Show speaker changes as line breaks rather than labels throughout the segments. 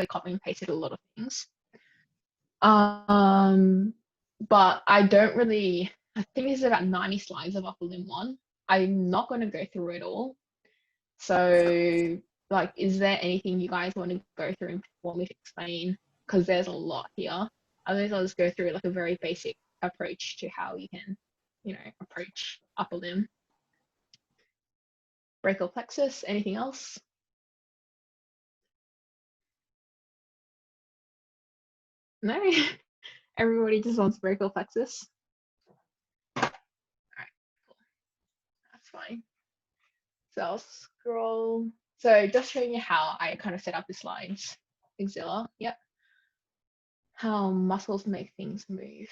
copy and pasted a lot of things. But I don't really, I think this is about 90 slides of upper limb 1. I'm not going to go through it all. So like, is there anything you guys want to go through and want me to explain? Because there's a lot here. Otherwise, I'll just go through like a very basic approach to how you can, you know, approach upper limb. Brachial plexus, anything else? No? Everybody just wants brachial plexus. All right, cool. That's fine. So I'll scroll. So just showing you how I kind of set up the slides. Axilla, yep. How muscles make things move.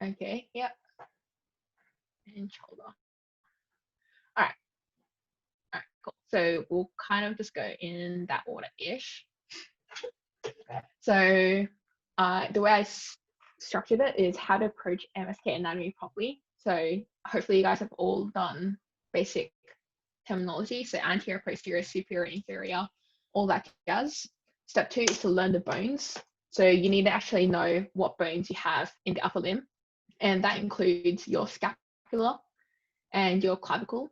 Okay, yep. And shoulder. All right, cool. So we'll kind of just go in that order-ish. So the way I structured it is how to approach MSK anatomy properly. So hopefully you guys have all done basic terminology. So anterior, posterior, superior, inferior, all that jazz. Step 2 is to learn the bones. So you need to actually know what bones you have in the upper limb. And that includes your scapula and your clavicle,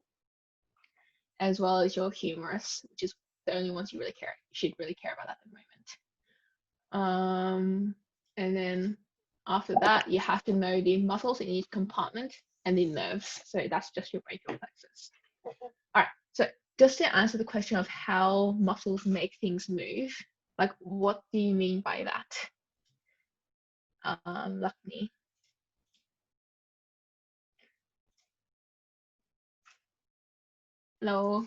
as well as your humerus, which is the only ones you should really care about at the moment. And then after that, you have to know the muscles in each compartment and the nerves. So that's just your brachial plexus. All right, so just to answer the question of how muscles make things move, like what do you mean by that? Luckily. Hello.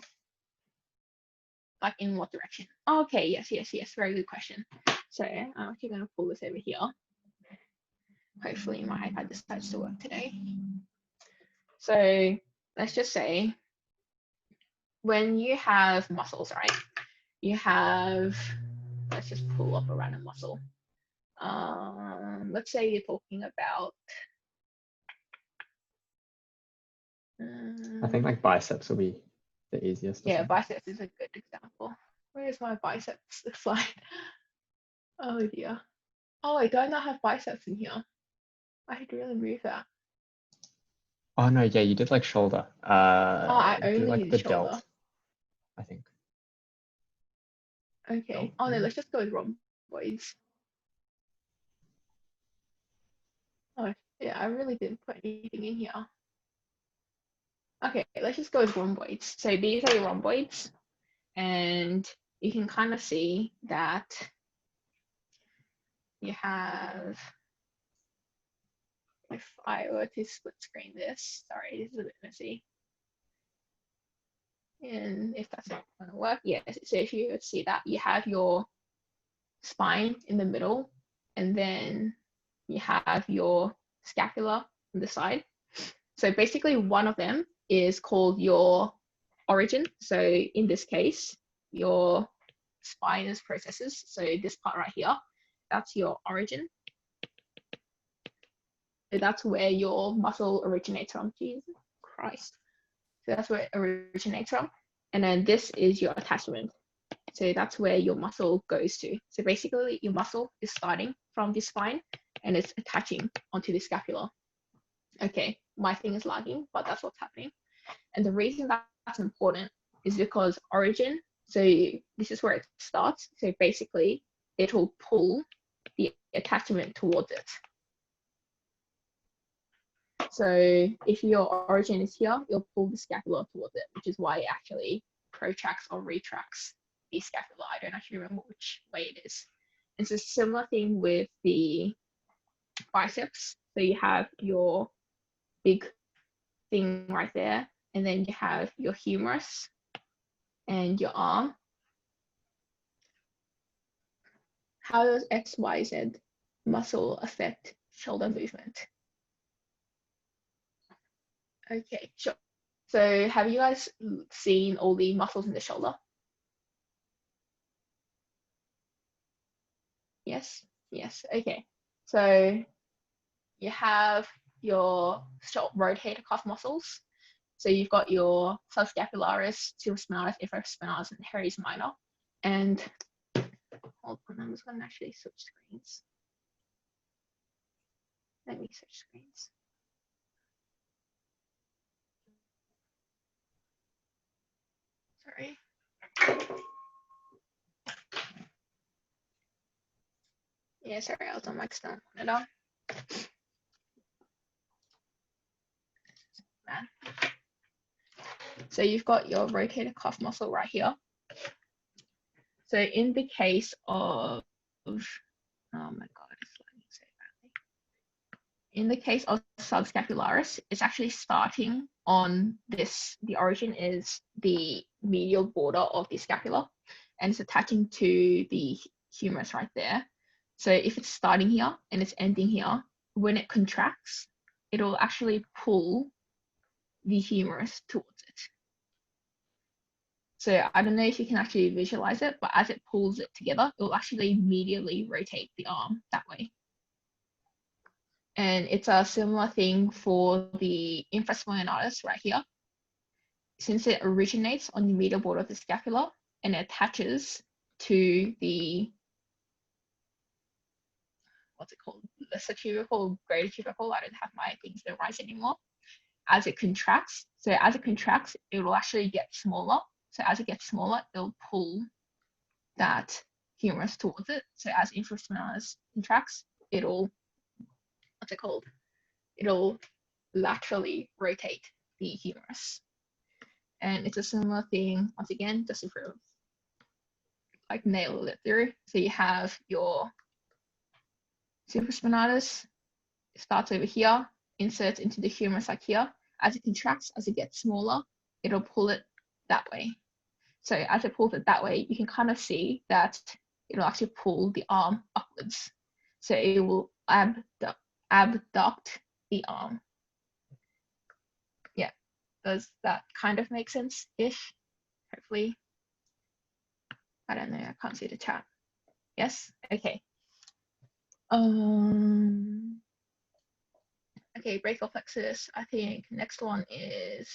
Like in what direction? Okay, yes, very good question. So I'm actually going to pull this over here. Hopefully my iPad decides to work today. So let's just say when you have muscles, right? You have, let's just pull up a random muscle. Let's say you're talking about.
I think like biceps will be the easiest.
Yeah, biceps is a good example. Where is my biceps slide? Oh dear. Oh, I don't have biceps in here. I should really move that.
Oh no, yeah, you did like shoulder.
I
do
only
like
did
the
shoulder.
delt, I think.
Okay. Oh no, let's just go with rhomboids. Oh yeah, I really didn't put anything in here. Okay, let's just go with rhomboids. So these are your rhomboids, and you can kind of see that you have, if I were to split screen this, sorry, this is a bit messy. And if that's not going to work, yes. So if you see that, you have your spine in the middle, and then you have your scapula on the side. So basically one of them is called your origin. So in this case, your spinous processes. So this part right here, that's your origin. So that's where your muscle originates from. Jesus Christ. So that's where it originates from. And then this is your attachment. So that's where your muscle goes to. So basically your muscle is starting from the spine and it's attaching onto the scapula. Okay, my thing is lagging, but that's what's happening. And the reason that's important is because origin, so this is where it starts. So basically it will pull the attachment towards it. So if your origin is here, you'll pull the scapula towards it, which is why it actually protracts or retracts the scapula. I don't actually remember which way it is. It's a similar thing with the biceps. So you have your big thing right there, and then you have your humerus and your arm. How does X, Y, Z muscle affect shoulder movement? Okay, sure. So have you guys seen all the muscles in the shoulder? Yes, okay. So you have your rotator cuff muscles. So you've got your subscapularis, supraspinalis, infraspinalis, and teres minor. And hold just gonna actually switch screens. Let me switch screens. Sorry. Yeah, sorry, I was on my external monitor. Man. So you've got your rotator cuff muscle right here. So in the case of, oh my God, it's letting me say badly. In the case of subscapularis, it's actually starting on this, the origin is the medial border of the scapula, and it's attaching to the humerus right there. So if it's starting here and it's ending here, when it contracts, it'll actually pull the humerus towards it. So I don't know if you can actually visualize it, but as it pulls it together, it will actually medially rotate the arm that way. And it's a similar thing for the infraspinatus right here. Since it originates on the medial border of the scapula and it attaches to the, what's it called? The cervical, greater cervical. I don't have my things memorized anymore. As it contracts, so as it contracts, it will actually get smaller. So as it gets smaller, it'll pull that humerus towards it. So as infraspinatus contracts, it'll, what's it called? It'll laterally rotate the humerus. And it's a similar thing, once again, just to sort of like nail it through. So you have your supraspinatus, it starts over here, inserts into the humerus like here. As it contracts, as it gets smaller, it'll pull it that way. So as it pulls it that way, you can kind of see that it'll actually pull the arm upwards. So it will abduct the arm. Yeah, does that kind of make sense-ish? Hopefully. I don't know, I can't see the chat. Yes? Okay. Okay, brachial plexus. I think next one is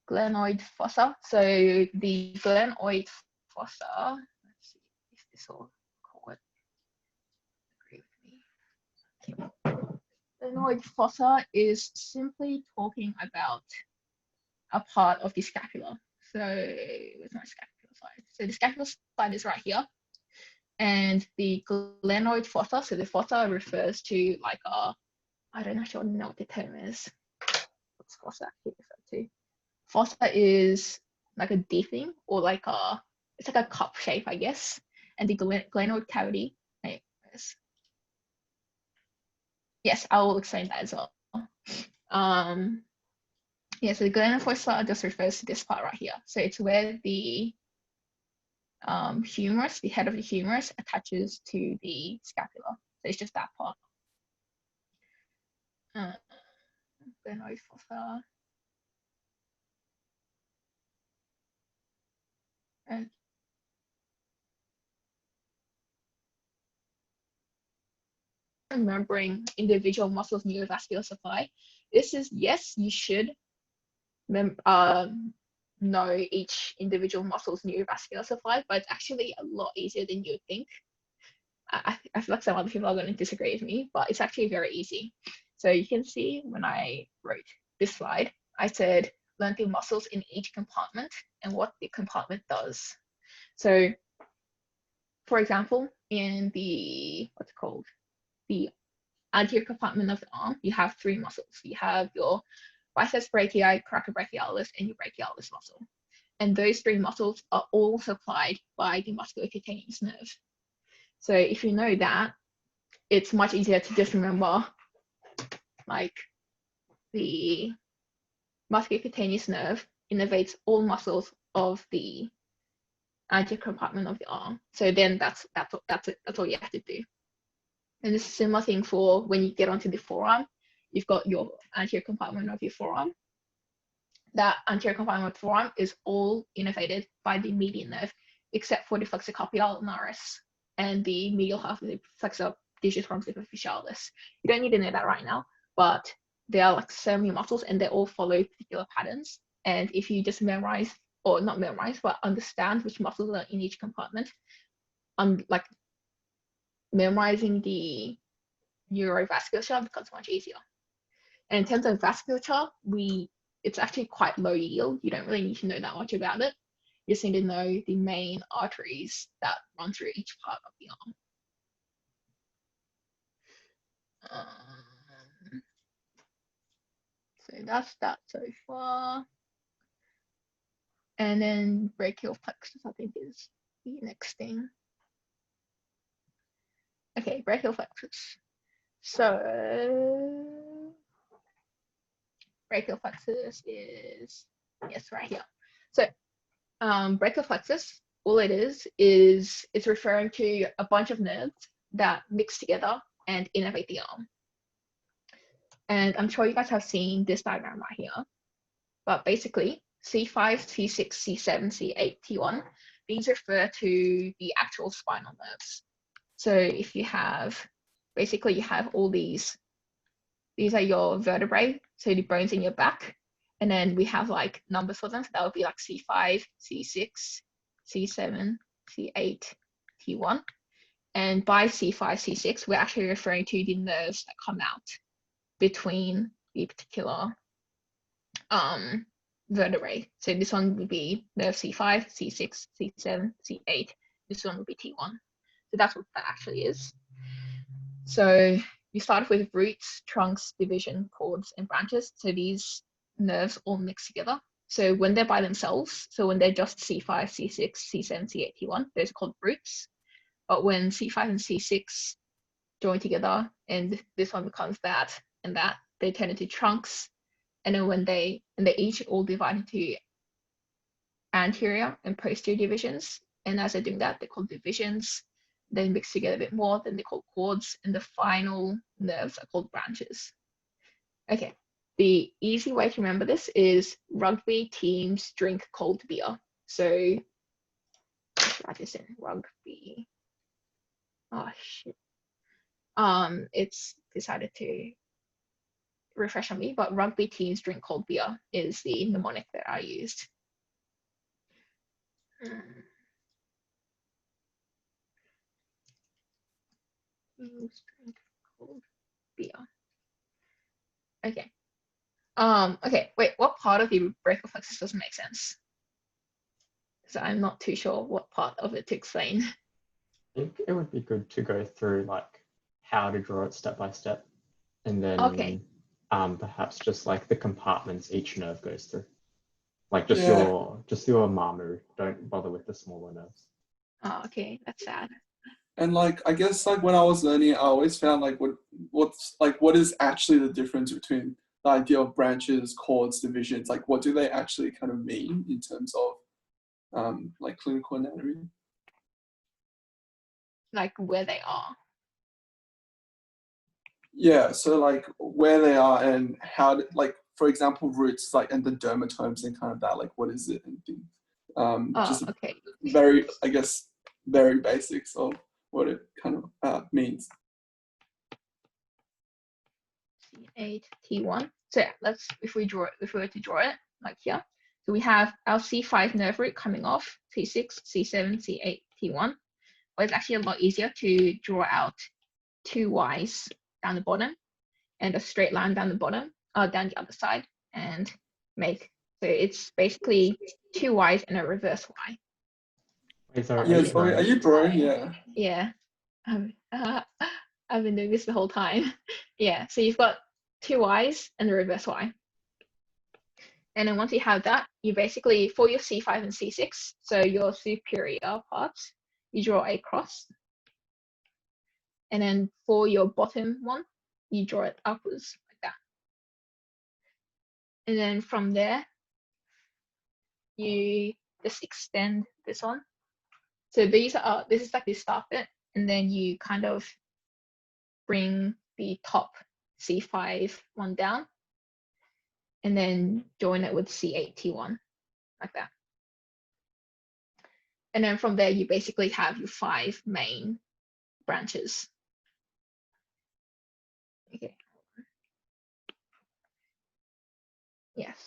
glenoid fossa. So the glenoid fossa, let's see if this will call it. Agree with me. Glenoid fossa is simply talking about a part of the scapula. So where's my scapular side? So the scapular side is right here. And the glenoid fossa, so the fossa refers to like a, I don't actually know what the term is. What's fossa actually referred to? Fossa is like a deeping or like a, it's like a cup shape, I guess. And the glenoid cavity, yes, I will explain that as well. Yeah, so the glenoid fossa just refers to this part right here. So it's where the humerus, the head of the humerus attaches to the scapula. So it's just that part. Glenoid fossa. And remembering individual muscles neurovascular supply. This is, yes, you should know each individual muscle's neurovascular supply, but it's actually a lot easier than you would think. I feel like some other people are going to disagree with me, but it's actually very easy. So you can see when I wrote this slide, I said learn the muscles in each compartment and what the compartment does. So for example, in the, what's it called? The anterior compartment of the arm, you have three muscles. You have your biceps brachii, coracobrachialis, and your brachialis muscle. And those three muscles are all supplied by the musculocutaneous nerve. So if you know that, it's much easier to just remember like the musculocutaneous nerve innervates all muscles of the anterior compartment of the arm. So then that's all you have to do. And it's a similar thing for when you get onto the forearm. You've got your anterior compartment of your forearm. That anterior compartment of the forearm is all innervated by the median nerve, except for the flexor carpi ulnaris and the medial half of the flexor digitorum superficialis. You don't need to know that right now, but there are like so many muscles and they all follow particular patterns. And if you just memorize, or not memorize, but understand which muscles are in each compartment, like memorizing the neurovasculature becomes much easier. And in terms of vasculature, it's actually quite low yield. You don't really need to know that much about it. You just need to know the main arteries that run through each part of the arm. So that's that so far. And then brachial plexus, I think, is the next thing. Okay, brachial plexus. So brachial plexus is, yes, right here. So brachial plexus, all it is it's referring to a bunch of nerves that mix together and innervate the arm. And I'm sure you guys have seen this diagram right here. But basically, C5, C6, C7, C8, T1, these refer to the actual spinal nerves. So if you have, basically you have all these are your vertebrae, so the bones in your back. And then we have like numbers for them. So that would be like C5, C6, C7, C8, T1. And by C5, C6, we're actually referring to the nerves that come out between the particular vertebrae. So this one would be nerve C5, C6, C7, C8. This one would be T1. So that's what that actually is. So you start with roots, trunks, division, cords, and branches. So these nerves all mix together. So when they're by themselves, so when they're just C5, C6, C7, C8, T1, those are called roots. But when C5 and C6 join together and this one becomes that and that, they turn into trunks. And then when they each all divide into anterior and posterior divisions. And as they're doing that, they're called divisions. They mix together a bit more, then they're called cords, and the final nerves are called branches. Okay, the easy way to remember this is rugby teams drink cold beer. So let's write this in, rugby. Oh shit. It's decided to refresh on me, but rugby teams drink cold beer is the mnemonic that I used. Teams drink cold beer. Okay. Okay, wait, what part of the brachial plexus doesn't make sense? So I'm not too sure what part of it to explain.
I think it would be good to go through like how to draw it step by step, and then
Okay.
Perhaps just like the compartments each nerve goes through. Like just your mamu. Don't bother with the smaller nerves.
Oh, okay, that's sad.
And like, I guess like when I was learning, I always found like what is actually the difference between the idea of branches, cords, divisions? Like, what do they actually kind of mean in terms of like clinical anatomy?
Like where they are.
Yeah, so like where they are and how, like for example, roots, like and the dermatomes and kind of that, like what is it and things. Just
Okay.
very, I guess, very basics of what it kind of means.
C8, T1. So yeah, if we were to draw it like here. So we have our C5 nerve root coming off, C6, C7, C8, T1. But it's actually a lot easier to draw out two Ys down the bottom and a straight line down the bottom, down the other side, and make, so it's basically two Ys and a reverse Y.
Wait, sorry,
Yeah, sorry, are you drawing? Yeah.
Yeah. I've been doing this the whole time. Yeah, so you've got two Ys and the reverse Y. And then once you have that, you basically, for your C5 and C6, so your superior parts, you draw a cross. And then for your bottom one, you draw it upwards like that. And then from there, you just extend this one. So this is like the start bit, and then you kind of bring the top C5 one down, and then join it with C8 T1 like that. And then from there, you basically have your 5 main branches. Okay. Yes.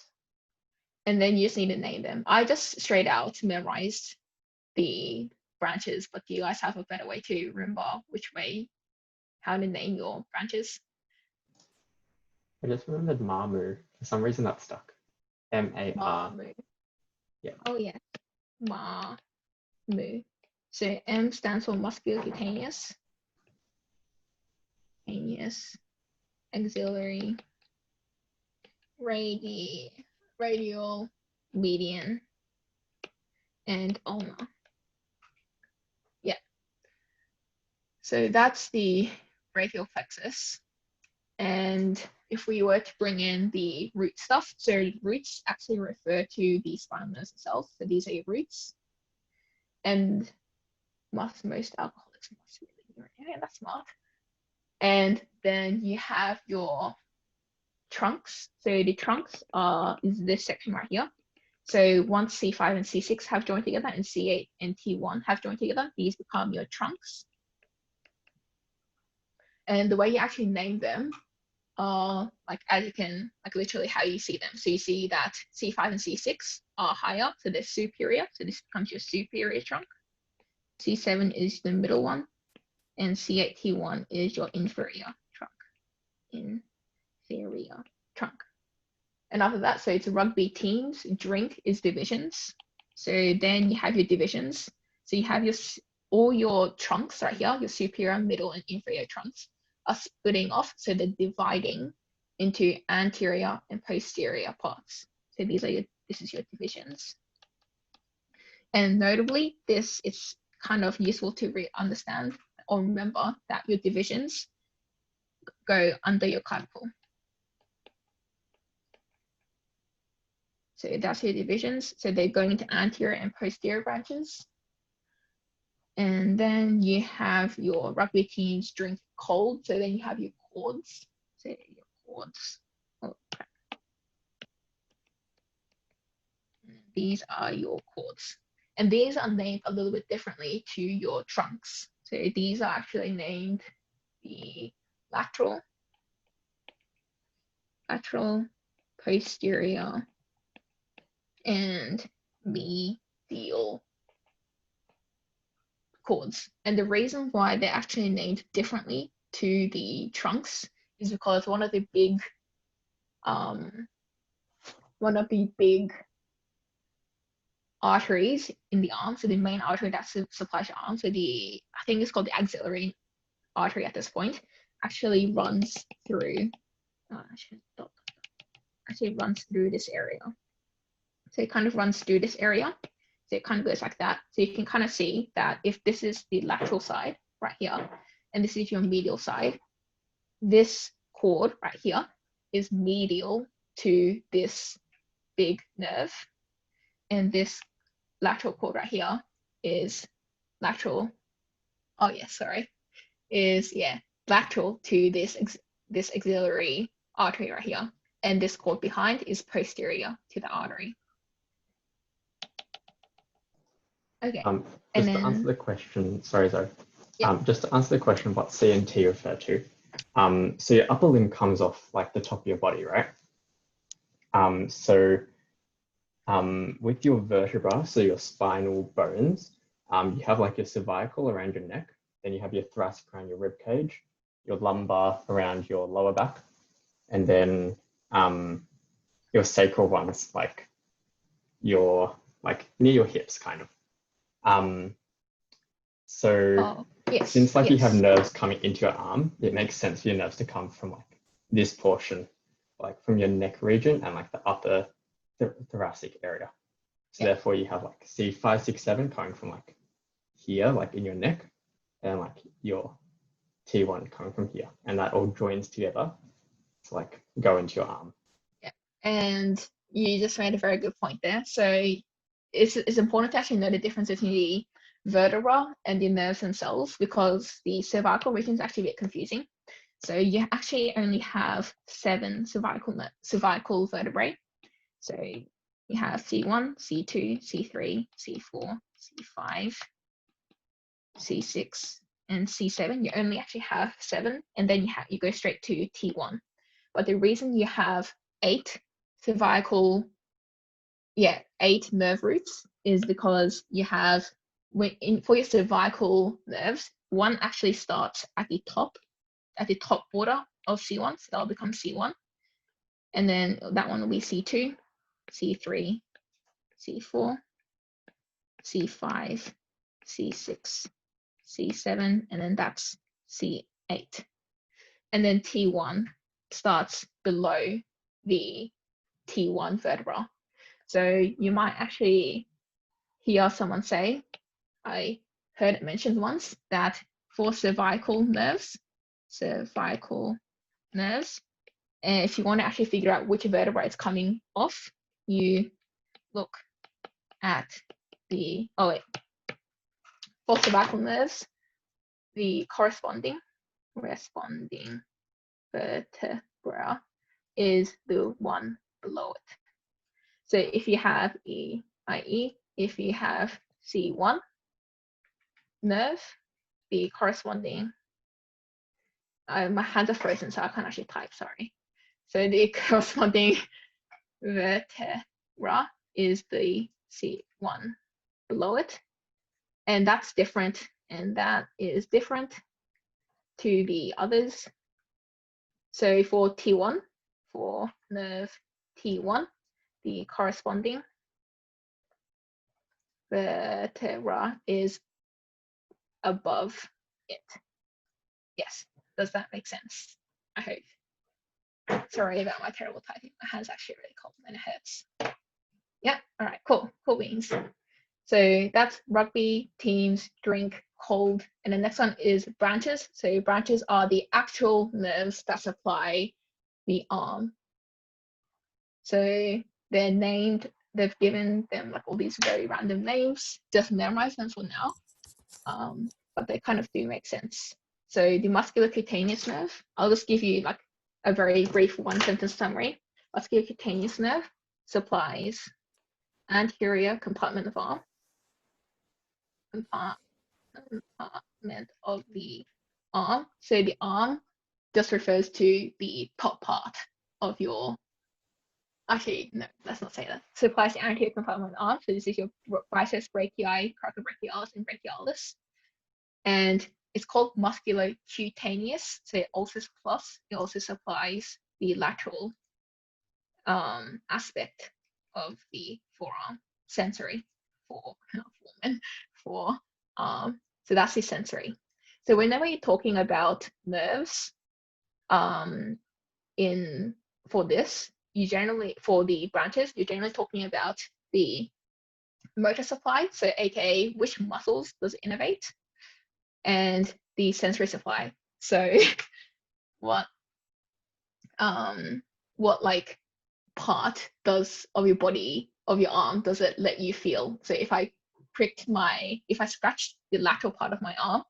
And then you just need to name them. I just straight out memorized the branches, but do you guys have a better way to remember how to name your branches?
I just remembered Mamu. For some reason that stuck. M-A-R.
Mamu.
Yeah.
Oh yeah. Mamu. So M stands for musculocutaneous, axillary, radial, median, and ulnar. Yeah. So that's the brachial plexus. And if we were to bring in the root stuff, so roots actually refer to the spinal nerves itself. So these are your roots. And most alcoholics must really, yeah, that's smart. And then you have your trunks. So the trunks is this section right here. So once C5 and C6 have joined together and C8 and T1 have joined together, these become your trunks. And the way you actually name them like as you can, like literally how you see them. So you see that C5 and C6 are higher, so they're superior. So this becomes your superior trunk. C7 is the middle one, and C8, T1 is your inferior trunk. Inferior trunk. And after that, so it's rugby teams, drink is divisions. So then you have your divisions. So you have all your trunks right here, your superior, middle, and inferior trunks are splitting off, so they're dividing into anterior and posterior parts. So this is your divisions. And notably, this is kind of useful to understand or remember that your divisions go under your clavicle. So that's your divisions. So they're going into anterior and posterior branches. And then you have your rugby teams drink cold. So then you have your cords. So your cords. Oh, crap. These are your cords. And these are named a little bit differently to your trunks. So these are actually named the lateral, posterior, and medial cords. And the reason why they're actually named differently to the trunks is because one of the big arteries in the arm, so the main artery that supplies your arm, so I think it's called the axillary artery at this point, actually runs through this area. So it kind of runs through this area. So it kind of goes like that. So you can kind of see that if this is the lateral side right here, and this is your medial side, this cord right here is medial to this big nerve. And this lateral cord right here is lateral to this axillary artery right here. And this cord behind is posterior to the artery. Okay.
Just to answer the question, sorry, Zoe. Yeah. Just to answer the question, what C and T refer to. So your upper limb comes off like the top of your body, right? With your vertebra, so your spinal bones, you have like your cervical around your neck, then you have your thoracic around your rib cage, your lumbar around your lower back, and then your sacral ones like near your hips kind of. Since you have nerves coming into your arm, it makes sense for your nerves to come from like this portion, like from your neck region and like the upper thoracic area. So therefore you have like C5, 6, 7 coming from like here, like in your neck, and like your T1 coming from here, and that all joins together to like go into your arm.
Yeah, and you just made a very good point there. So it's important to actually know the difference between the vertebra and the nerves themselves, because the cervical region is actually a bit confusing. So you actually only have 7 cervical vertebrae. So you have C1, C2, C3, C4, C5, C6, and C7. You only actually have 7, and then you go straight to T1. But the reason you have 8 nerve roots is because you have for your cervical nerves, one actually starts at the top border of C1, so that'll become C1. And then that one will be C2, C3, C4, C5, C6, C7, and then that's C8. And then T1 starts below the T1 vertebra. So you might actually hear someone say, I heard it mentioned once, that for cervical nerves, and if you want to actually figure out which vertebra it's coming off, you look at the, for cervical nerves, the corresponding vertebra is the one below it. So if you have i.e., if you have C1 nerve, the corresponding, my hands are frozen, so I can't actually type, sorry. So the corresponding vertebra is the C1 below it, and that's different, and that is different to the others. So for T1, for nerve T1, the corresponding vertebra is above it. Yes, does that make sense? I hope. Sorry about my terrible typing. My hand's actually really cold and it hurts. Yeah, all right, cool beans. So that's rugby, teams, drink, cold, and the next one is branches. So branches are the actual nerves that supply the arm. So they're named, they've given them like all these very random names, just memorize them for now, but they kind of do make sense. So the musculocutaneous nerve, I'll just give you like a very brief one sentence summary. Musculocutaneous nerve supplies anterior compartment of arm, compartment of the arm. So the arm just refers to the top part of your, actually, no, let's not say that. Supplies the anterior compartment of the arm. So this is your biceps brachii, coracobrachialis, and brachialis. And it's called musculocutaneous. So it also supplies the lateral aspect of the forearm, sensory for so that's the sensory. So whenever you're talking about nerves, for this, for the branches, you're generally talking about the motor supply, so aka which muscles does it innervate, and the sensory supply. So what like part of your body, of your arm, does it let you feel? So if I scratched the lateral part of my arm,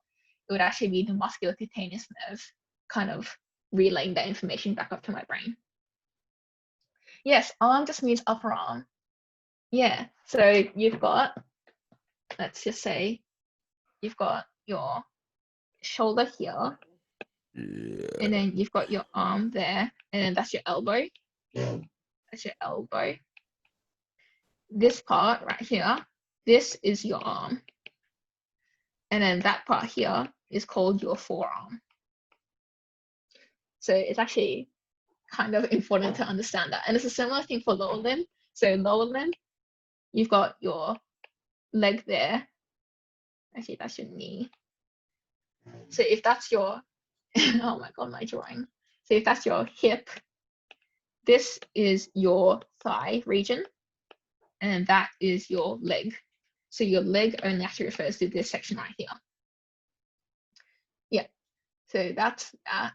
it would actually be the musculocutaneous nerve kind of relaying that information back up to my brain. Yes, arm just means upper arm. Yeah, so you've got, let's just say, you've got your shoulder here, and then you've got your arm there, and then that's your elbow. That's your elbow. This part right here, this is your arm. And then that part here is called your forearm. So it's actually kind of important to understand that. And it's a similar thing for lower limb. So lower limb, you've got your leg there. Actually, that's your knee. So if that's your, oh my God, my drawing. So if that's your hip, this is your thigh region, and that is your leg. So your leg only actually refers to this section right here. Yeah, so that's that.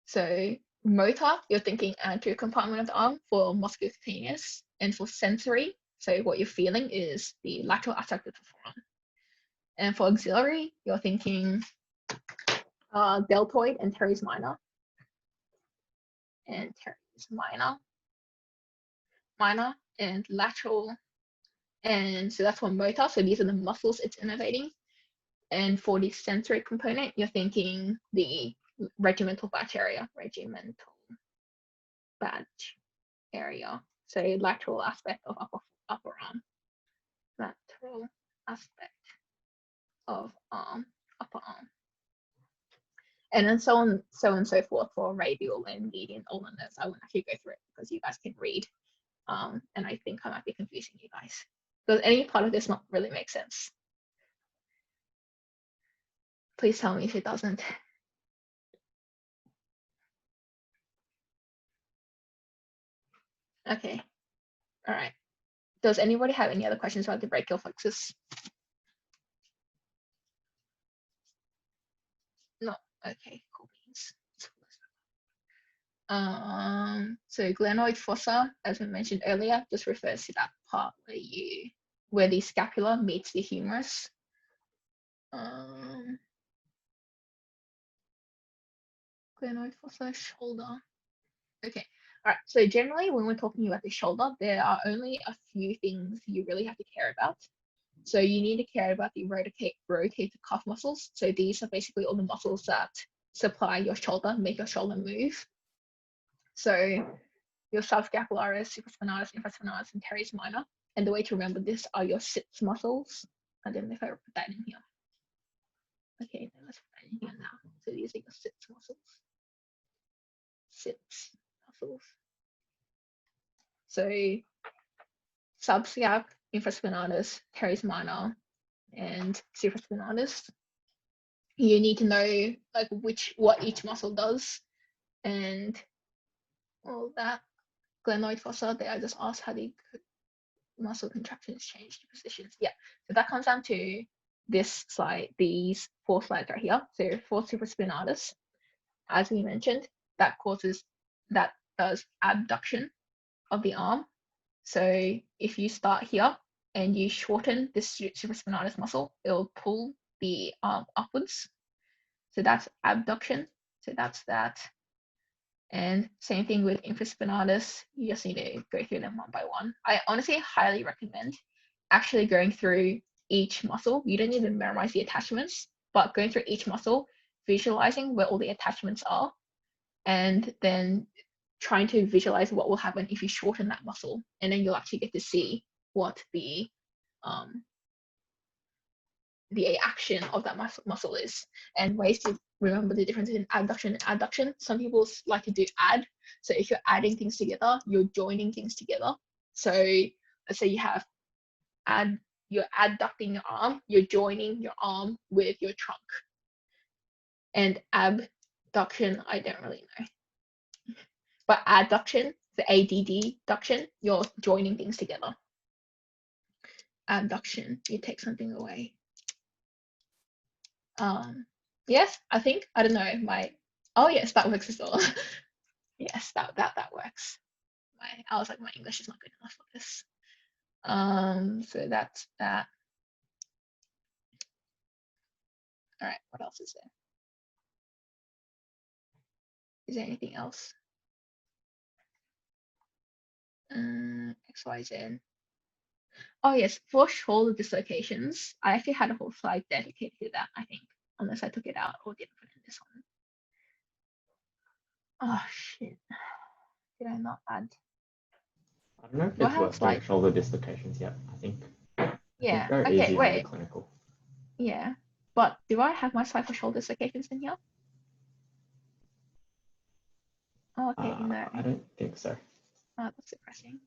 So motor, you're thinking anterior compartment of the arm for musculocutaneous, and for sensory, so what you're feeling is the lateral aspect of the forearm. And for auxiliary, you're thinking deltoid and teres minor. And teres minor and lateral. And so that's for motor. So these are the muscles it's innervating. And for the sensory component, you're thinking the regimental badge area. So lateral aspect of upper arm. Lateral aspect of arm, upper arm. And then so on and so forth for radial and median ulnar nerves. I won't actually go through it because you guys can read. And I think I might be confusing you guys. Does any part of this not really make sense? Please tell me if it doesn't. Okay, all right. Does anybody have any other questions about the brachial plexus? No, okay, cool beans. So glenoid fossa, as we mentioned earlier, just refers to that part where the scapula meets the humerus. Glenoid fossa, shoulder. Okay, all right. So generally, when we're talking about the shoulder, there are only a few things you really have to care about. So you need to care about the rotator cuff muscles. So these are basically all the muscles that supply your shoulder, make your shoulder move. So your subscapularis, supraspinatus, infraspinatus, and teres minor. And the way to remember this are your sits muscles. I don't know if I put that in here. Okay, then let's put that in here now. So these are your sits muscles. Sits muscles. So subscap, infraspinatus, teres minor, and supraspinatus. You need to know like what each muscle does and all that. Glenoid fossa, I just asked how the muscle contractions change the positions. Yeah, so that comes down to this slide, these 4 slides right here. So for supraspinatus, as we mentioned, that does abduction of the arm. So if you start here and you shorten this supraspinatus muscle, it'll pull the arm upwards. So that's abduction. So that's that. And same thing with infraspinatus. You just need to go through them one by one. I honestly highly recommend actually going through each muscle. You don't need to memorize the attachments, but going through each muscle, visualizing where all the attachments are, and then trying to visualize what will happen if you shorten that muscle. And then you'll actually get to see what the action of that muscle is, and ways to remember the difference in adduction and adduction. Some people like to do add. So if you're adding things together, you're joining things together. So let's say you have you're adducting your arm, you're joining your arm with your trunk. And abduction, I don't really know. But adduction, the adduction, you're joining things together. Abduction, you take something away. Yes, I think, I don't know, oh yes, that works as well. Yes, that works. I was like, my English is not good enough for this. So that's that. All right, what else is there? Is there anything else? X, Y, Z. Oh yes, for shoulder dislocations, I actually had a whole slide dedicated to that, I think, unless I took it out or didn't put it in this one. Oh shit, did I not add?
I don't know if it's worth doing shoulder dislocations yet. I think
yeah,
go
okay,
easy
wait.
on the clinical.
Yeah, but do I have my slide for shoulder dislocations in here? Oh, okay, no.
I don't think so.
Oh, that's depressing.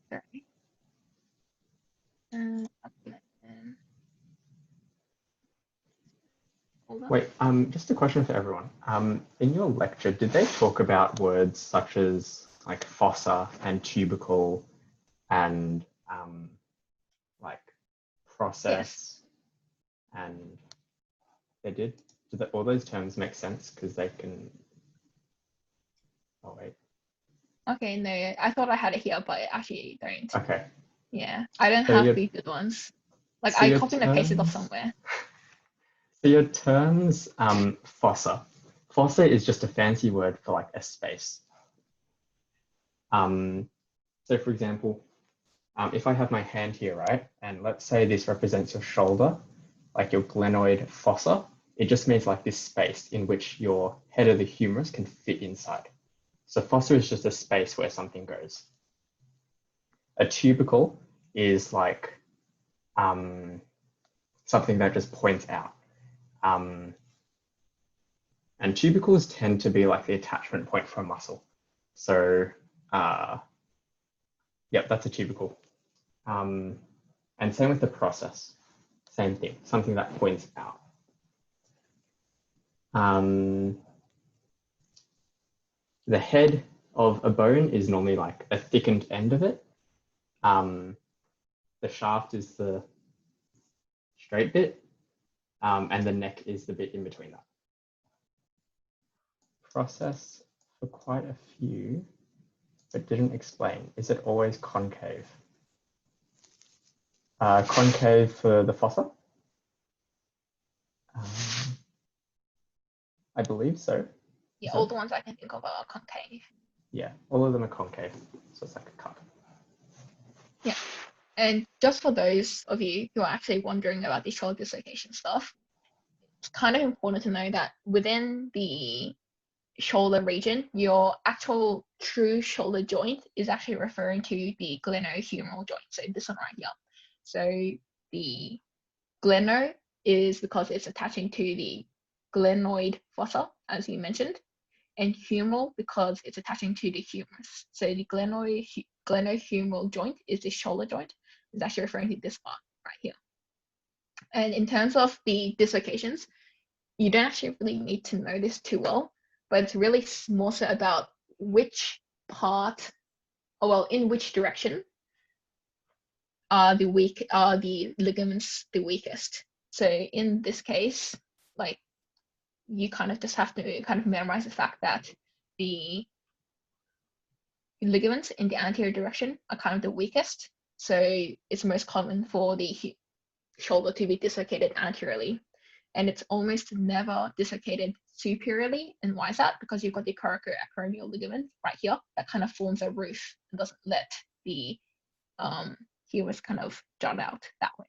Sorry.
Wait, just a question for everyone. In your lecture, did they talk about words such as like fossa and tubercle and like process? Yes. And they did? All those terms make sense because they can. Oh wait.
Okay, no, I thought I had it here, but I actually don't.
Okay.
Yeah, I don't have the good ones. Like so I copied and pasted off somewhere.
So your terms, fossa. Fossa is just a fancy word for like a space. So for example, if I have my hand here, right, and let's say this represents your shoulder, like your glenoid fossa, it just means like this space in which your head of the humerus can fit inside. So fossa is just a space where something goes. A tubercle is like something that just points out. And tubercles tend to be like the attachment point for a muscle. So, yep, that's a tubercle. And same with the process, same thing, something that points out. The head of a bone is normally like a thickened end of it. The shaft is the straight bit, and the neck is the bit in between that. Process for quite a few, but didn't explain. Is it always concave? Concave for the fossa? I believe so.
Yeah, all the ones I can think of are concave.
Yeah, all of them are concave, so it's like a cup.
Yeah, and just for those of you who are actually wondering about the shoulder dislocation stuff, it's kind of important to know that within the shoulder region, your actual true shoulder joint is actually referring to the glenohumeral joint, so this one right here. So the gleno is because it's attaching to the glenoid fossa, as you mentioned, and humeral because it's attaching to the humerus. So the glenohumeral joint is the shoulder joint. It's actually referring to this part right here. And in terms of the dislocations, you don't actually really need to know this too well, but it's really more so about which part, or well, in which direction are the ligaments the weakest. So in this case, like, you kind of just have to kind of memorize the fact that the ligaments in the anterior direction are kind of the weakest. So it's most common for the shoulder to be dislocated anteriorly, and it's almost never dislocated superiorly. And why is that? Because you've got the coracoacromial ligament right here that kind of forms a roof and doesn't let the humerus kind of jut out that way.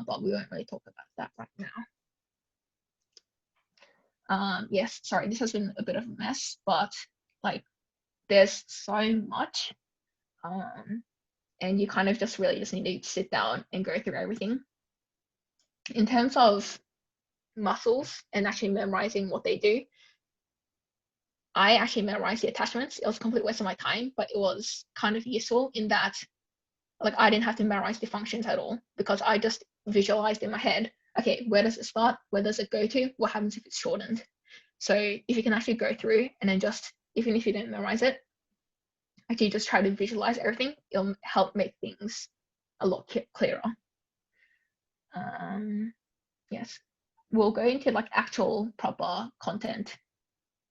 But we won't really talk about that right now. Yes, sorry, this has been a bit of a mess, but like, there's so much, and you kind of just really just need to sit down and go through everything. In terms of muscles and actually memorizing what they do, I actually memorized the attachments. It was a complete waste of my time, but it was kind of useful in that, like, I didn't have to memorize the functions at all because I just visualized in my head, okay, where does it start? Where does it go to? What happens if it's shortened? So if you can actually go through and then just, even if you didn't memorize it, actually just try to visualize everything, it'll help make things a lot clearer. Yes, we'll go into like actual proper content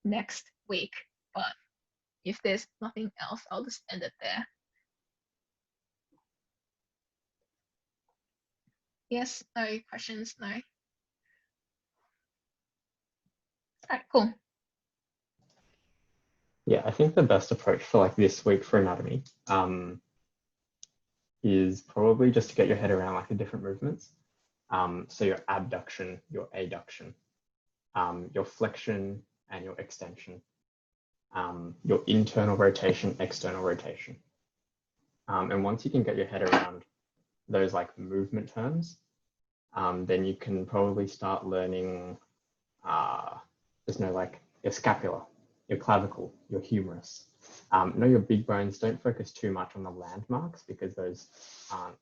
next week, but if there's nothing else, I'll just end it there. Yes, no questions, no. All right, cool.
Yeah, I think the best approach for like this week for anatomy is probably just to get your head around like the different movements. So your abduction, your adduction, your flexion and your extension, your internal rotation, external rotation. And once you can get your head around those like movement terms, then you can probably start learning, there's no like your scapula, your clavicle, your humerus. Know your big bones. Don't focus too much on the landmarks because those aren't,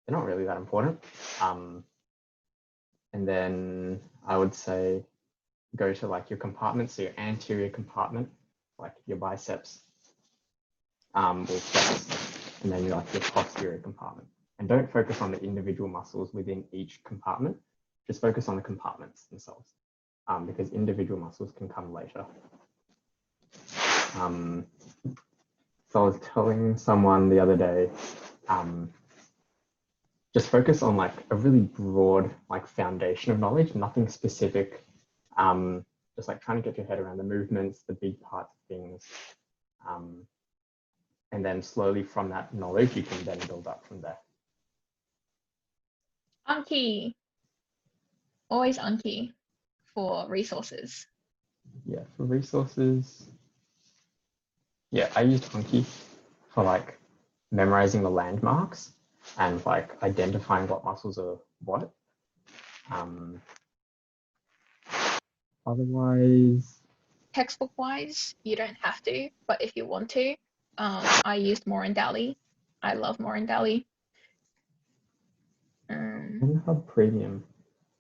they're not really that important. And then I would say go to like your compartments, so your anterior compartment, like your biceps will flex, and then like your posterior compartment. And don't focus on the individual muscles within each compartment, just focus on the compartments themselves, because individual muscles can come later. So I was telling someone the other day, just focus on like a really broad like foundation of knowledge, nothing specific, just like trying to get your head around the movements, the big parts of things. And then slowly from that knowledge, you can then build up from there.
Anki, always Anki for resources.
Yeah, for resources. Yeah, I used Anki for like memorizing the landmarks. and like identifying what muscles are what. Otherwise,
Textbook wise, you don't have to, but if you want to, I used Morandali. I love Morandali.
Hub Premium.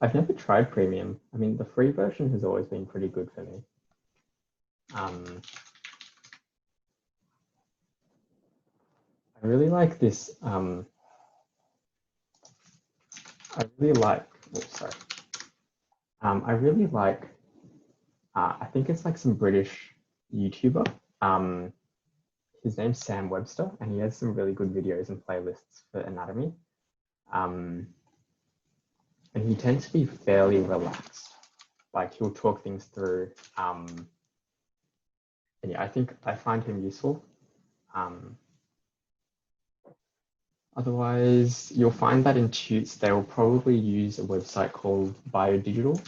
I've never tried Premium. I mean, the free version has always been pretty good for me. I really like this. I really like. Oh, sorry. I really like. I think it's like some British YouTuber. His name's Sam Webster, and he has some really good videos and playlists for anatomy. And he tends to be fairly relaxed. Like he'll talk things through. And yeah, I find him useful. Otherwise, you'll find that in Tutes, they will probably use a website called Biodigital.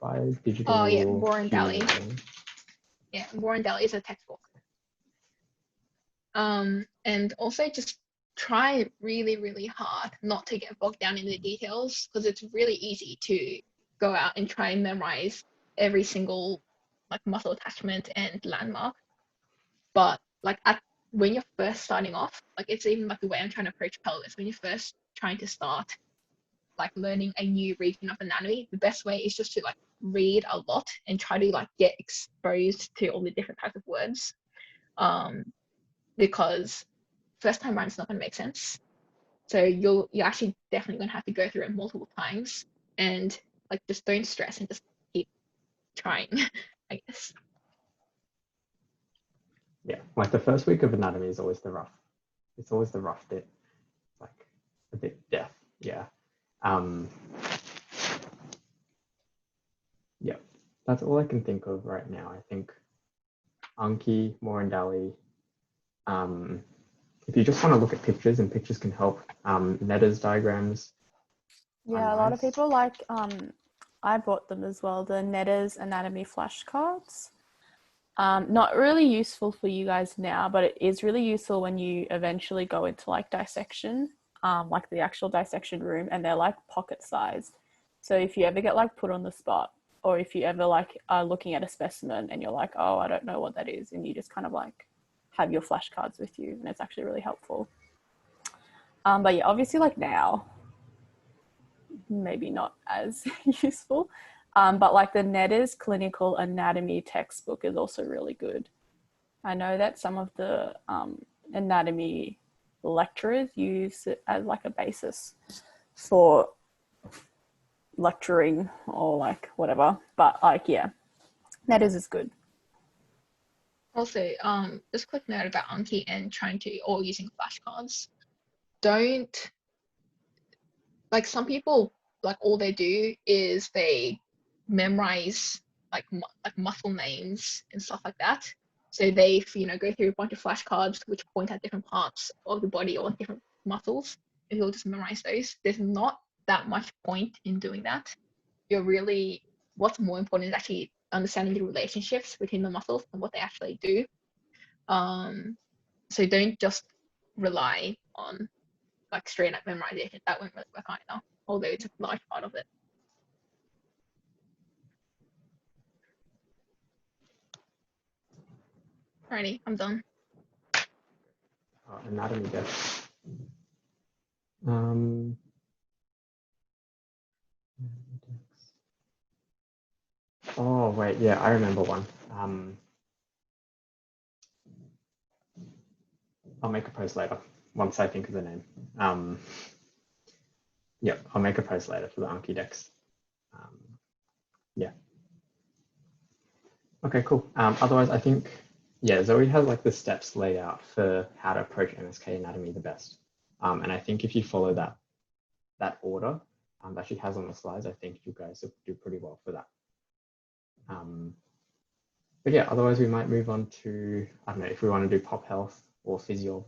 Biodigital.
Oh yeah, Morandali. Yeah, Morandali is a textbook. And also just try really, really hard not to get bogged down in the details, because it's really easy to go out and try and memorize every single like muscle attachment and landmark. But like when you're first starting off, like it's even like the way I'm trying to approach pelvis. When you're first trying to start like learning a new region of anatomy, the best way is just to like read a lot and try to like get exposed to all the different types of words. Because first time around it's not going to make sense. So you're actually definitely going to have to go through it multiple times, and like just don't stress and just keep trying, I guess.
Yeah, like the first week of anatomy is always the rough. It's always the rough bit, like a bit deaf. Yeah. Yeah, that's all I can think of right now. I think Anki, Morandali. If you just want to look at pictures, and pictures can help, Netta's diagrams.
Yeah, a lot of people like, I bought them as well, the Netta's anatomy flashcards. Not really useful for you guys now, but it is really useful when you eventually go into like dissection, like the actual dissection room, and they're like pocket sized. So if you ever get like put on the spot, or if you ever like are looking at a specimen and you're like, oh, I don't know what that is, and you just kind of like have your flashcards with you, and it's actually really helpful. But yeah, obviously like now, maybe not as useful. But like the Netta's clinical anatomy textbook is also really good. I know that some of the anatomy lecturers use it as like a basis for lecturing or like whatever. But like, yeah, Netta's is good.
Also, just a quick note about Anki and trying to, or using flashcards. Don't, like some people, like all they do is they memorize like muscle names and stuff like that. So they, go through a bunch of flashcards which point at different parts of the body or different muscles, and you'll just memorize those. There's not that much point in doing that. What's more important is actually understanding the relationships between the muscles and what they actually do. So don't just rely on like straight up memorization. That won't really work either, although it's a large part of it. Alrighty, I'm done.
Anatomy desk. Oh wait, yeah, I remember one. I'll make a post later once I think of the name. Yeah, I'll make a post later for the Anki Dex. Yeah. Okay, cool. Otherwise, I think, yeah, Zoe has like the steps laid out for how to approach MSK anatomy the best. And I think if you follow that order that she has on the slides, I think you guys will do pretty well for that. But yeah, otherwise we might move on to, I don't know, if we want to do pop health or physio.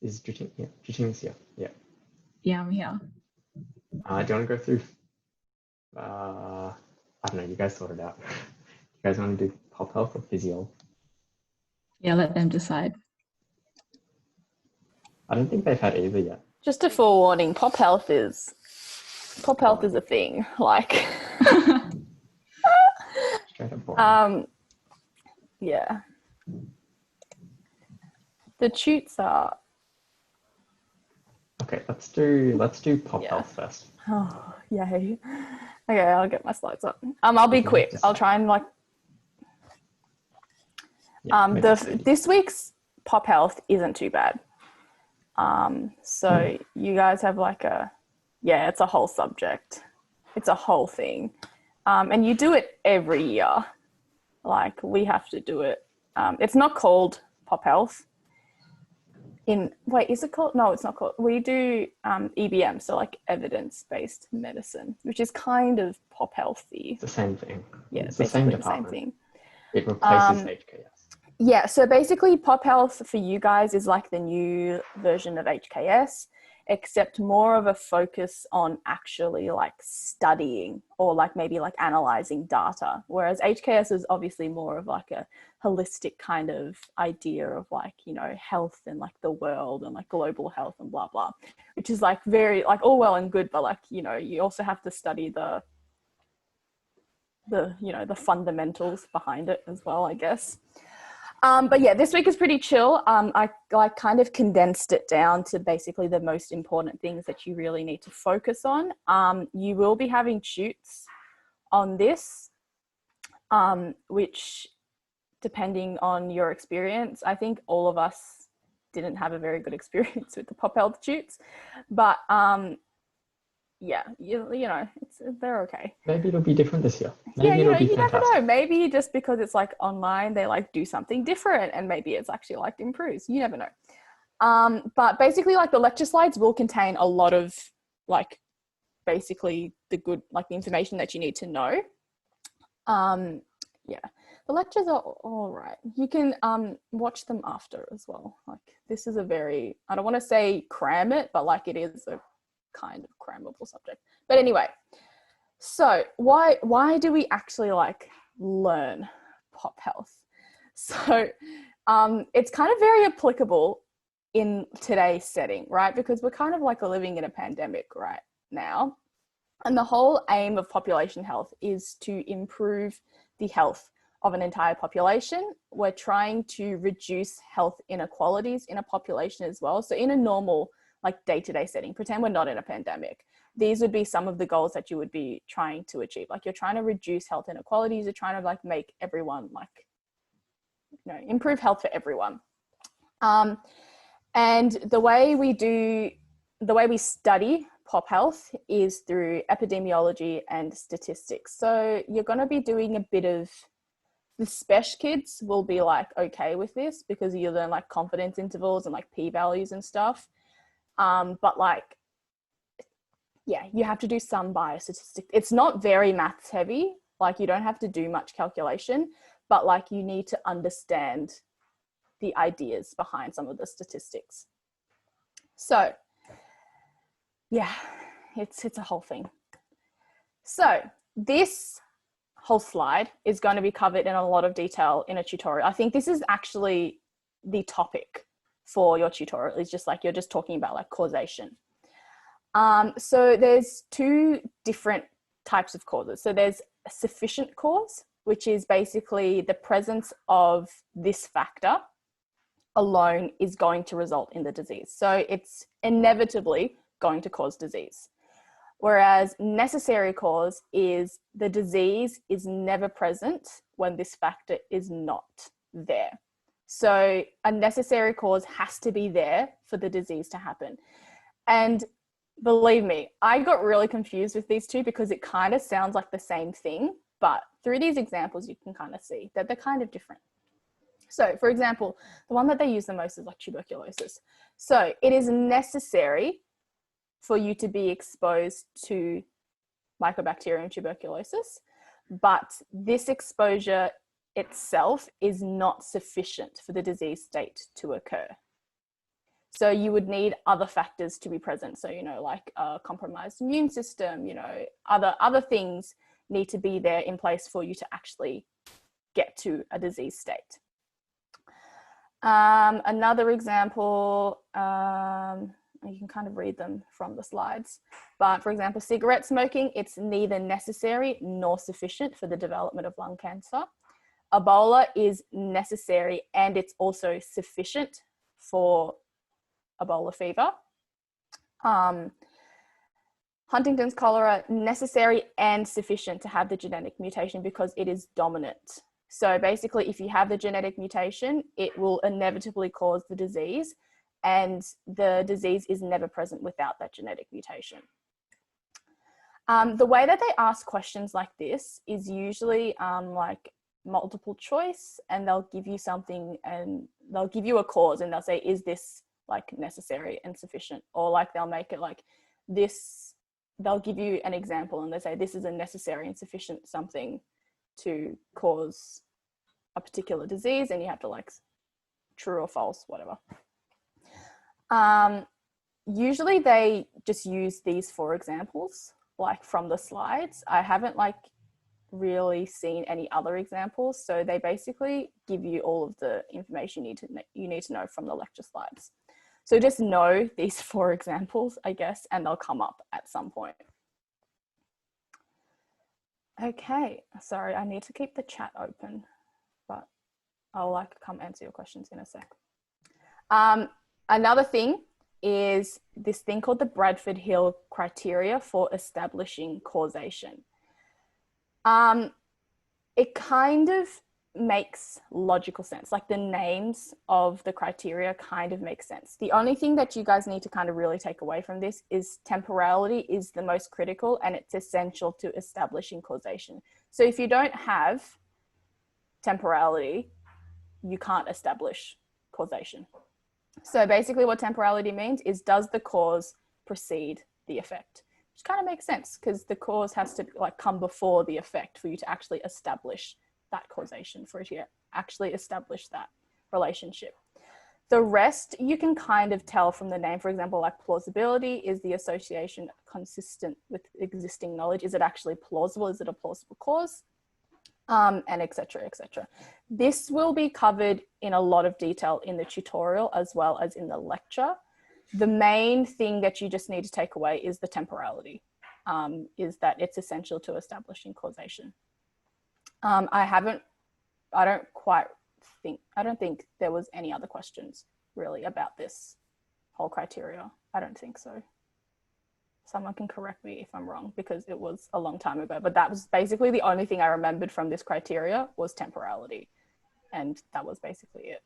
Is Juting here? Juting's here, yeah.
Yeah, I'm here.
Do you want to go through, I don't know, you guys sort it out. You guys want to do pop health or physio?
Yeah, let them decide.
I don't think they've had either yet.
Just a forewarning, pop health is a thing. Like,
Straight up boring.
yeah. The toots are.
Okay, let's do pop
Yeah.
health first.
Oh, yay. Okay, I'll get my slides up. I'll be quick. I'll try and like.
Yeah,
This week's pop health isn't too bad. So you guys have like it's a whole subject. It's a whole thing. And you do it every year. Like we have to do it. It's not called pop health. Is it called? No, it's not called. We do EBM, so like evidence-based medicine, which is kind of pop healthy.
It's the same thing.
Yeah,
it's the same department.
Same thing.
It replaces HKS.
Yeah, so basically pop health for you guys is like the new version of HKS, except more of a focus on actually like studying or like maybe like analyzing data. Whereas HKS is obviously more of like a holistic kind of idea of like, you know, health and like the world and like global health and blah, blah, which is like very like all well and good, but like, you know, you also have to study the you know, the fundamentals behind it as well, I guess. But yeah, this week is pretty chill. I like kind of condensed it down to basically the most important things that you really need to focus on. You will be having shoots on this, which depending on your experience, I think all of us didn't have a very good experience with the pop health shoots, but yeah, you know, they're okay.
Maybe it'll be different this year.
Maybe it'll be fantastic. Never know. Maybe just because it's like online, they like do something different, and maybe it's actually like improves. You never know. But basically, like the lecture slides will contain a lot of like basically the good like the information that you need to know. Yeah, the lectures are all right. You can watch them after as well. Like this is a very, I don't want to say cram it, but like it is a kind of crammable subject. But anyway, so why do we actually like learn pop health? So it's kind of very applicable in today's setting, right? Because we're kind of like living in a pandemic right now. And the whole aim of population health is to improve the health of an entire population. We're trying to reduce health inequalities in a population as well. So in a normal like day-to-day setting, pretend we're not in a pandemic, these would be some of the goals that you would be trying to achieve. Like you're trying to reduce health inequalities, you're trying to like make everyone like, you know, improve health for everyone. And the way we study pop health is through epidemiology and statistics. So you're going to be doing a bit of, the spesh kids will be like okay with this because you learn like confidence intervals and like p-values and stuff. But like, yeah, you have to do some biostatistics. It's not very maths heavy. Like you don't have to do much calculation, but like you need to understand the ideas behind some of the statistics. So yeah, it's a whole thing. So this whole slide is going to be covered in a lot of detail in a tutorial. I think this is actually the topic for your tutorial, is just like you're just talking about like causation. So there's two different types of causes. So there's a sufficient cause, which is basically the presence of this factor alone is going to result in the disease. So it's inevitably going to cause disease. Whereas necessary cause is the disease is never present when this factor is not there. So a necessary cause has to be there for the disease to happen. And believe me, I got really confused with these two because it kind of sounds like the same thing, but through these examples, you can kind of see that they're kind of different. So for example, the one that they use the most is like tuberculosis. So it is necessary for you to be exposed to Mycobacterium tuberculosis, but this exposure itself is not sufficient for the disease state to occur. So you would need other factors to be present. So, you know, like a compromised immune system, you know, other things need to be there in place for you to actually get to a disease state. Another example, you can kind of read them from the slides, but for example, cigarette smoking, it's neither necessary nor sufficient for the development of lung cancer. Ebola is necessary and it's also sufficient for Ebola fever. Huntington's cholera, necessary and sufficient to have the genetic mutation because it is dominant. So basically, if you have the genetic mutation, it will inevitably cause the disease, and the disease is never present without that genetic mutation. The way that they ask questions like this is usually like multiple choice, and they'll give you something and they'll give you a cause and they'll say, is this like necessary and sufficient? Or like they'll make it like this, they'll give you an example and they say, this is a necessary and sufficient something to cause a particular disease, and you have to like true or false, whatever. Usually they just use these 4 examples like from the slides. I haven't like really seen any other examples, so they basically give you all of the information you need to know from the lecture slides. So just know these 4 examples, I guess, and they'll come up at some point. Okay, sorry, I need to keep the chat open, but I'll like come answer your questions in a sec. Another thing is this thing called the Bradford-Hill criteria for establishing causation. It kind of makes logical sense. Like the names of the criteria kind of make sense. The only thing that you guys need to kind of really take away from this is temporality is the most critical and it's essential to establishing causation. So if you don't have temporality, you can't establish causation. So basically what temporality means is, does the cause precede the effect? Which kind of makes sense because the cause has to like come before the effect for you to actually establish that causation, for you to actually establish that relationship. The rest you can kind of tell from the name. For example, like plausibility, is the association consistent with existing knowledge? Is it actually plausible? Is it a plausible cause? And et cetera, et cetera. This will be covered in a lot of detail in the tutorial as well as in the lecture. The main thing that you just need to take away is the temporality, is that it's essential to establishing causation. I don't think there was any other questions really about this whole criteria. I don't think so. Someone can correct me if I'm wrong because it was a long time ago, but that was basically the only thing I remembered from this criteria was temporality. And that was basically it.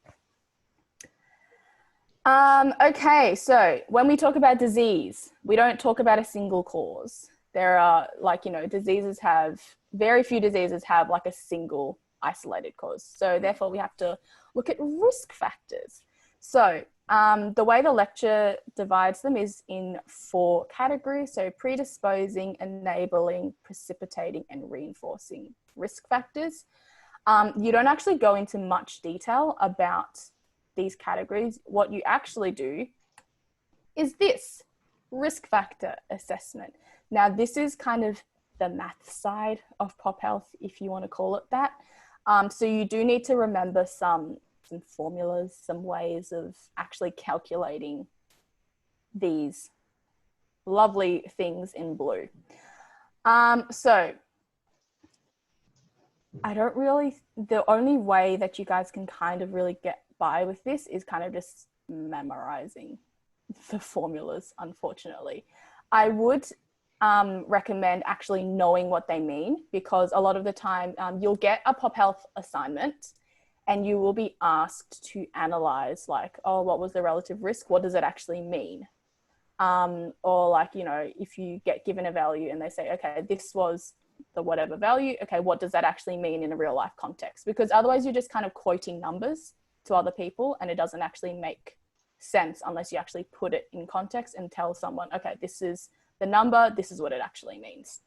Okay, so when we talk about disease, we don't talk about a single cause. There are like, you know, very few diseases have like a single isolated cause. So therefore we have to look at risk factors. So the way the lecture divides them is in 4 categories. So predisposing, enabling, precipitating, and reinforcing risk factors. You don't actually go into much detail about these categories. What you actually do is this risk factor assessment. Now, this is kind of the math side of pop health, if you want to call it that. So you do need to remember some formulas, some ways of actually calculating these lovely things in blue. So the only way that you guys can kind of really get by with this is kind of just memorizing the formulas, unfortunately. I would recommend actually knowing what they mean, because a lot of the time you'll get a pop health assignment and you will be asked to analyze like, oh, what was the relative risk? What does it actually mean? Or like, you know, if you get given a value and they say, okay, this was the whatever value, okay, what does that actually mean in a real life context? Because otherwise you're just kind of quoting numbers to other people and it doesn't actually make sense unless you actually put it in context and tell someone, okay, this is the number, this is what it actually means.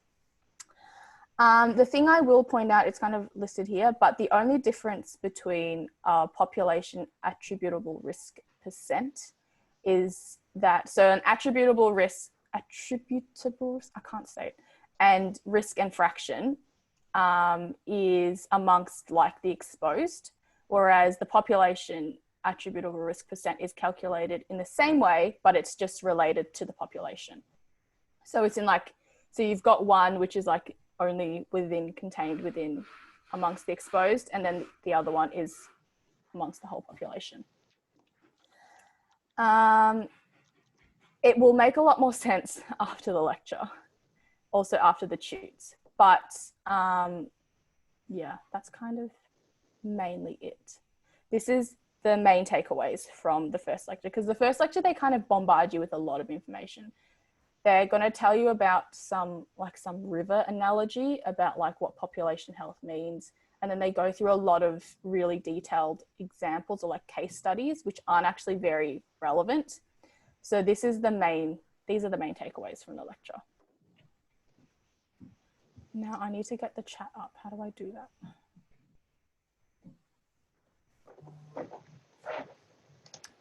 The thing I will point out, it's kind of listed here, but the only difference between population attributable risk percent is that, so an attributable risk, I can't say it, and risk and fraction is amongst like the exposed, whereas the population attributable risk percent is calculated in the same way, but it's just related to the population. So it's in like, so you've got one which is like only contained within amongst the exposed, and then the other one is amongst the whole population. It will make a lot more sense after the lecture, also after the tutes, but yeah, that's kind of mainly it. This is the main takeaways from the first lecture, because the first lecture, they kind of bombard you with a lot of information. They're going to tell you about some river analogy about like what population health means. And then they go through a lot of really detailed examples or like case studies, which aren't actually very relevant. So these are the main takeaways from the lecture. Now I need to get the chat up. How do I do that?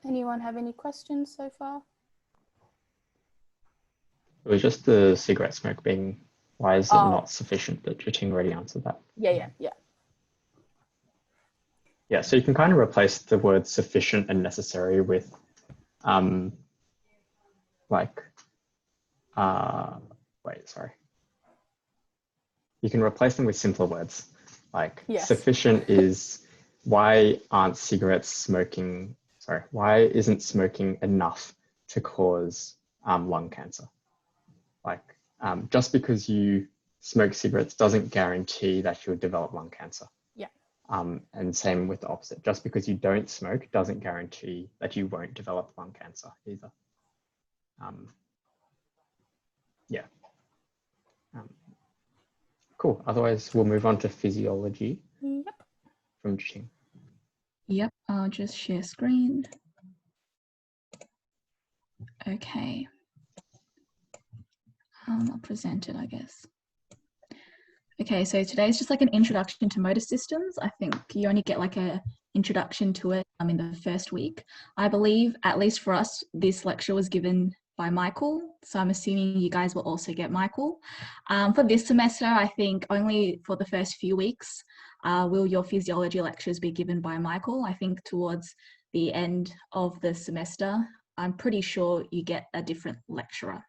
Anyone have any questions so far?
It was just the cigarette smoke being, why is it not sufficient? But Jiting already answered that.
Yeah.
Yeah, so you can kind of replace the word sufficient and necessary with You can replace them with simpler words. Like sufficient is why isn't smoking enough to cause lung cancer? Like just because you smoke cigarettes doesn't guarantee that you'll develop lung cancer. And same with the opposite. Just because you don't smoke doesn't guarantee that you won't develop lung cancer either. Cool. Otherwise, we'll move on to physiology. From Jiting.
Yep, I'll just share screen. Okay. I'll present it, I guess. Okay, so today's just like an introduction to motor systems. I think you only get like a introduction to it in the first week. I believe, at least for us, this lecture was given by Michael. So I'm assuming you guys will also get Michael. For this semester, I think only for the first few weeks will your physiology lectures be given by Michael. I think towards the end of the semester, I'm pretty sure you get a different lecturer,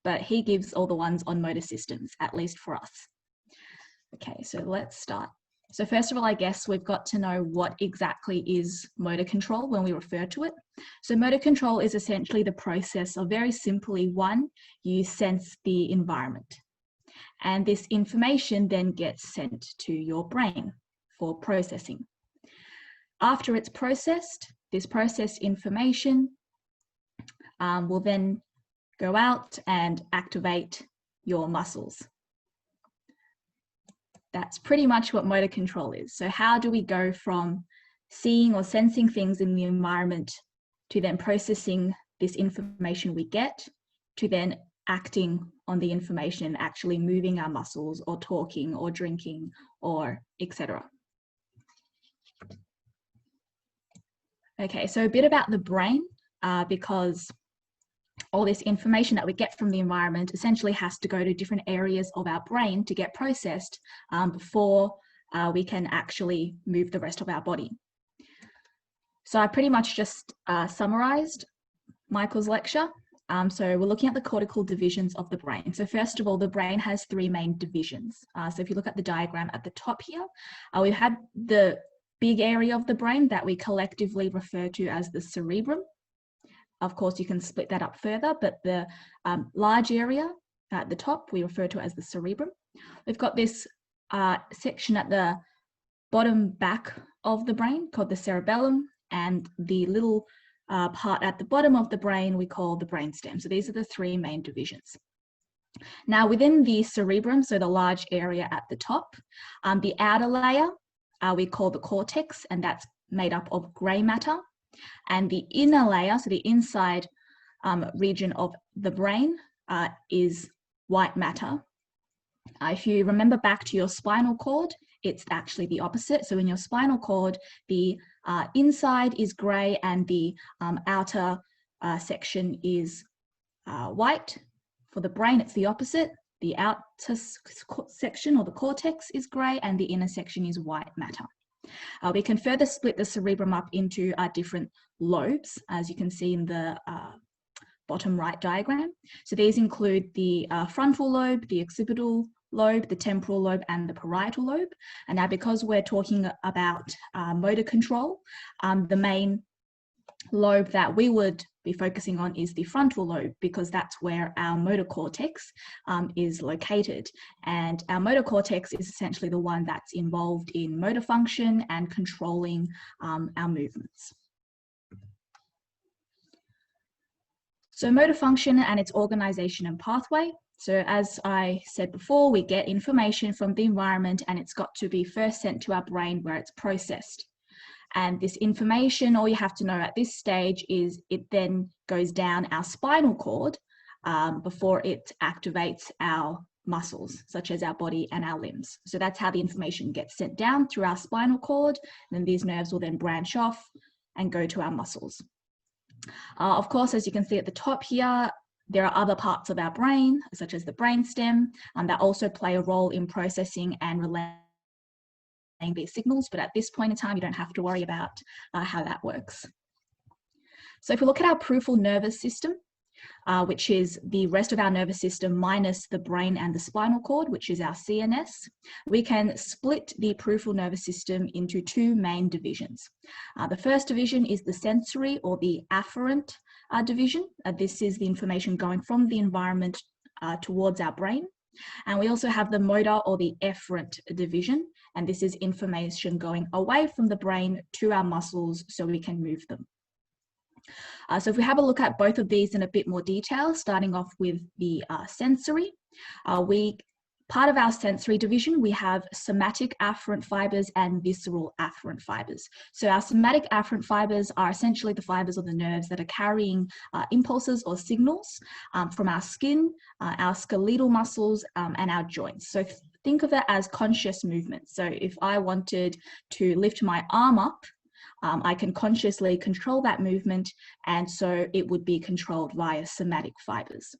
but he gives all the ones on motor systems, at least for us. Okay, so let's start. So first of all, I guess we've got to know what exactly is motor control when we refer to it. So motor control is essentially the process of, very simply, one, you sense the environment. And this information then gets sent to your brain for processing. After it's processed, this processed information will then go out and activate your muscles. That's pretty much what motor control is. So how do we go from seeing or sensing things in the environment to then processing this information we get, to then acting on the information and actually moving our muscles or talking or drinking or etc. Okay, so a bit about the brain, because all this information that we get from the environment essentially has to go to different areas of our brain to get processed before we can actually move the rest of our body. So I pretty much just summarized Michael's lecture. So we're looking at the cortical divisions of the brain. So first of all, the brain has three main divisions. So if you look at the diagram at the top here, we have the big area of the brain that we collectively refer to as the cerebrum. Of course, you can split that up further, but the large area at the top, we refer to as the cerebrum. We've got this section at the bottom back of the brain called the cerebellum, and the little part at the bottom of the brain we call the brainstem. So these are the three main divisions. Now within the cerebrum, so the large area at the top, the outer layer we call the cortex, and that's made up of grey matter. And the inner layer, so the inside region of the brain is white matter. If you remember back to your spinal cord, it's actually the opposite. So in your spinal cord, the inside is grey and the outer section is white. For the brain, it's the opposite. The outer section or the cortex is grey and the inner section is white matter. We can further split the cerebrum up into different lobes, as you can see in the bottom right diagram. So these include the frontal lobe, the occipital lobe, the temporal lobe, and the parietal lobe. And now, because we're talking about motor control, the main lobe that we would be focusing on is the frontal lobe, because that's where our motor cortex is located. And our motor cortex is essentially the one that's involved in motor function and controlling our movements. So motor function and its organization and pathway. So as I said before, we get information from the environment and it's got to be first sent to our brain where it's processed. And this information, all you have to know at this stage is it then goes down our spinal cord before it activates our muscles, such as our body and our limbs. So that's how the information gets sent down through our spinal cord. And then these nerves will then branch off and go to our muscles. Of course, as you can see at the top here, there are other parts of our brain, such as the brainstem, that also play a role in processing and relaying these signals. But at this point in time, you don't have to worry about how that works. So if we look at our peripheral nervous system, which is the rest of our nervous system minus the brain and the spinal cord, which is our CNS, we can split the peripheral nervous system into two main divisions. The first division is the sensory or the afferent division. This is the information going from the environment towards our brain. And we also have the motor or the efferent division, and this is information going away from the brain to our muscles so we can move them. So if we have a look at both of these in a bit more detail, starting off with the sensory, part of our sensory division, we have somatic afferent fibers and visceral afferent fibers. So our somatic afferent fibers are essentially the fibers or the nerves that are carrying impulses or signals from our skin, our skeletal muscles, and our joints. So think of it as conscious movement. So if I wanted to lift my arm up, I can consciously control that movement, and so it would be controlled via somatic fibers.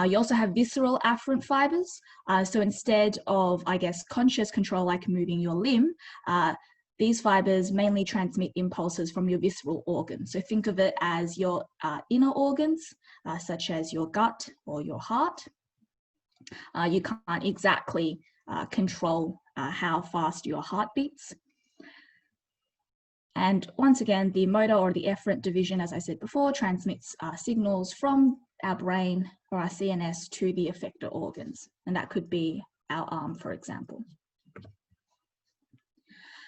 You also have visceral afferent fibers. So instead of, I guess, conscious control like moving your limb, these fibers mainly transmit impulses from your visceral organs. So think of it as your inner organs, such as your gut or your heart. You can't exactly control how fast your heart beats. And once again, the motor or the efferent division, as I said before, transmits signals from our brain or our CNS to the effector organs. And that could be our arm, for example.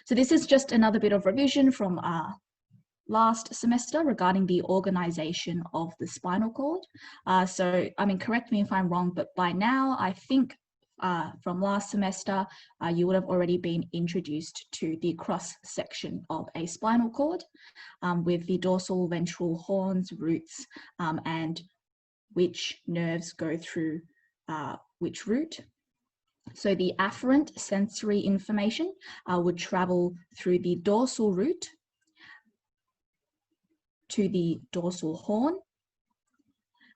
So this is just another bit of revision from last semester regarding the organization of the spinal cord. So, I mean, correct me if I'm wrong, but by now, I think from last semester, you would have already been introduced to the cross section of a spinal cord with the dorsal ventral horns, roots, and which nerves go through which route. So the afferent sensory information would travel through the dorsal root to the dorsal horn,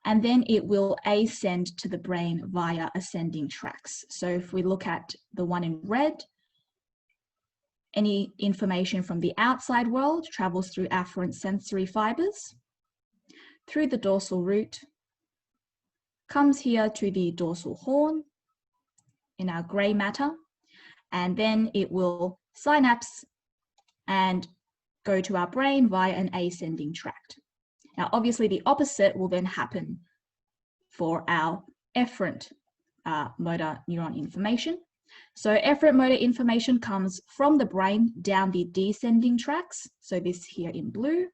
and then it will ascend to the brain via ascending tracks. So if we look at the one in red, any information from the outside world travels through afferent sensory fibers, through the dorsal root, comes here to the dorsal horn in our grey matter, and then it will synapse and go to our brain via an ascending tract. Now, obviously, the opposite will then happen for our efferent motor neuron information. So efferent motor information comes from the brain down the descending tracks, so this here in blue,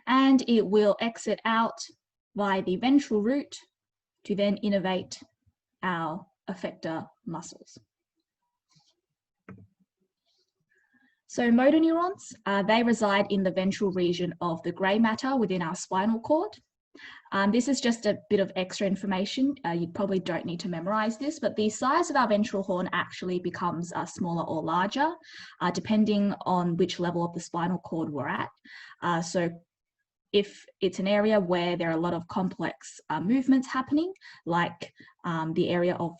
and it will exit out via the ventral root to then innervate our effector muscles. So motor neurons, they reside in the ventral region of the grey matter within our spinal cord. This is just a bit of extra information. You probably don't need to memorize this, but the size of our ventral horn actually becomes smaller or larger, depending on which level of the spinal cord we're at. So if it's an area where there are a lot of complex movements happening, like the area of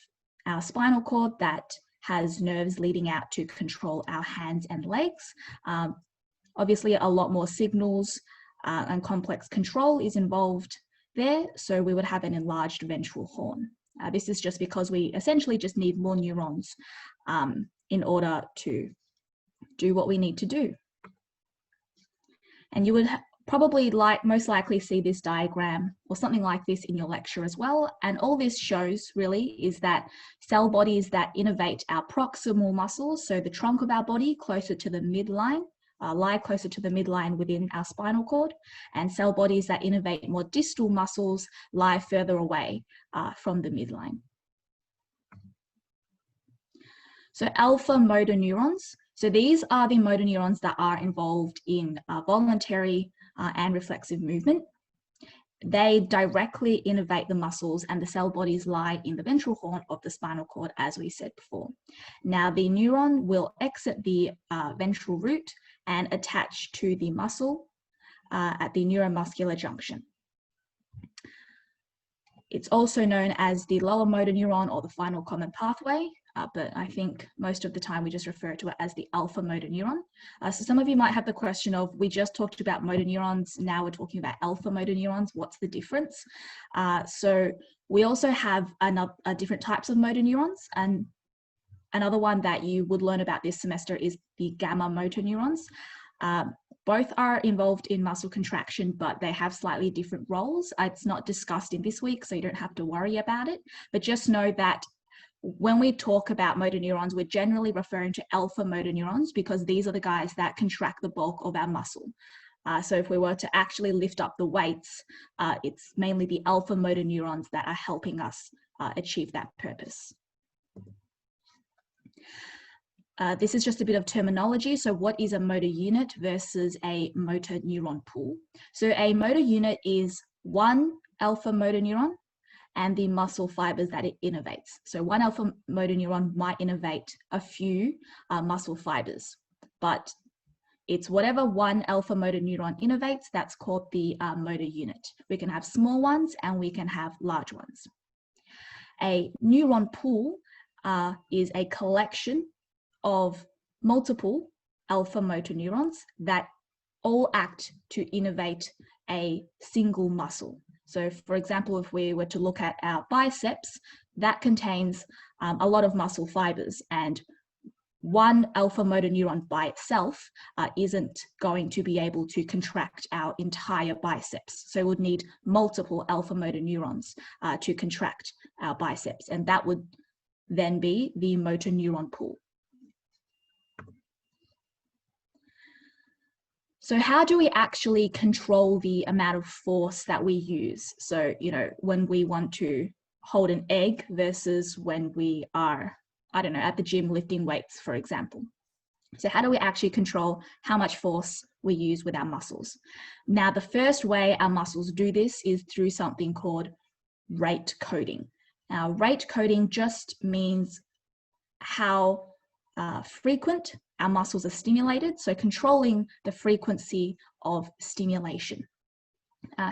our spinal cord that has nerves leading out to control our hands and legs. Obviously, a lot more signals and complex control is involved there, so we would have an enlarged ventral horn. This is just because we essentially just need more neurons in order to do what we need to do. And you would probably most likely see this diagram or something like this in your lecture as well. And all this shows really is that cell bodies that innervate our proximal muscles, so the trunk of our body closer to the midline, lie closer to the midline within our spinal cord, and cell bodies that innervate more distal muscles lie further away from the midline. So alpha motor neurons. So these are the motor neurons that are involved in voluntary and reflexive movement. They directly innervate the muscles, and the cell bodies lie in the ventral horn of the spinal cord, as we said before. Now the neuron will exit the ventral root and attach to the muscle at the neuromuscular junction. It's also known as the lower motor neuron or the final common pathway, but I think most of the time we just refer to it as the alpha motor neuron. So some of you might have the question of, we just talked about motor neurons, now we're talking about alpha motor neurons, what's the difference? So we also have different types of motor neurons, and another one that you would learn about this semester is the gamma motor neurons. Both are involved in muscle contraction, but they have slightly different roles. It's not discussed in this week, so you don't have to worry about it. But just know that when we talk about motor neurons, we're generally referring to alpha motor neurons because these are the guys that contract the bulk of our muscle. So if we were to actually lift up the weights, it's mainly the alpha motor neurons that are helping us achieve that purpose. This is just a bit of terminology. So what is a motor unit versus a motor neuron pool? So a motor unit is one alpha motor neuron and the muscle fibers that it innervates. So one alpha motor neuron might innervate a few muscle fibers, but it's whatever one alpha motor neuron innervates, that's called the motor unit. We can have small ones and we can have large ones. A neuron pool is a collection of multiple alpha motor neurons that all act to innervate a single muscle. So for example, if we were to look at our biceps, that contains a lot of muscle fibers, and one alpha motor neuron by itself isn't going to be able to contract our entire biceps. So we would need multiple alpha motor neurons to contract our biceps, and that would then be the motor neuron pool. So how do we actually control the amount of force that we use? So, you know, when we want to hold an egg versus when we are, I don't know, at the gym lifting weights, for example. So how do we actually control how much force we use with our muscles? Now, the first way our muscles do this is through something called rate coding. Now, rate coding just means how frequent our muscles are stimulated, so controlling the frequency of stimulation.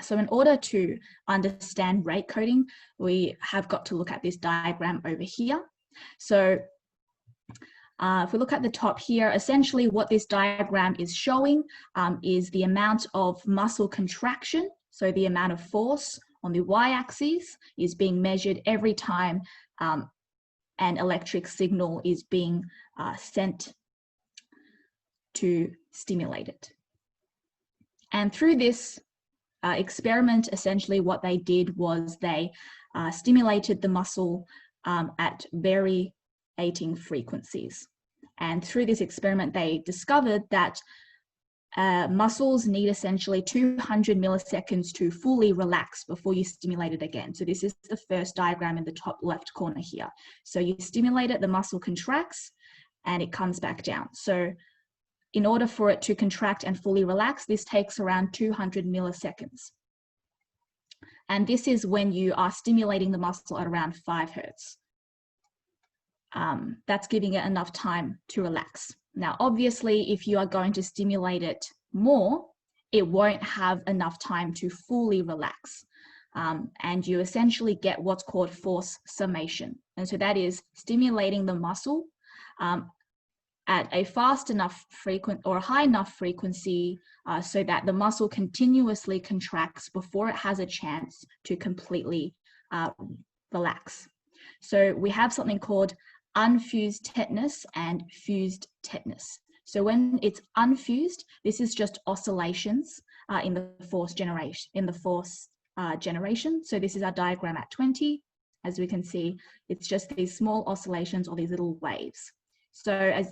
So in order to understand rate coding, we have got to look at this diagram over here. So if we look at the top here, essentially what this diagram is showing is the amount of muscle contraction, so the amount of force on the y-axis is being measured every time an electric signal is being sent to stimulate it. And through this experiment, essentially what they did was they stimulated the muscle at varying frequencies. And through this experiment, they discovered that muscles need essentially 200 milliseconds to fully relax before you stimulate it again. So this is the first diagram in the top left corner here. So you stimulate it, the muscle contracts, and it comes back down. So in order for it to contract and fully relax, this takes around 200 milliseconds. And this is when you are stimulating the muscle at around 5 hertz. That's giving it enough time to relax. Now, obviously, if you are going to stimulate it more, it won't have enough time to fully relax. And you essentially get what's called force summation. And so that is stimulating the muscle at a fast enough or high enough frequency so that the muscle continuously contracts before it has a chance to completely relax. So we have something called unfused tetanus and fused tetanus. So when it's unfused, this is just oscillations in the force generation. So this is our diagram at 20. As we can see, it's just these small oscillations or these little waves. So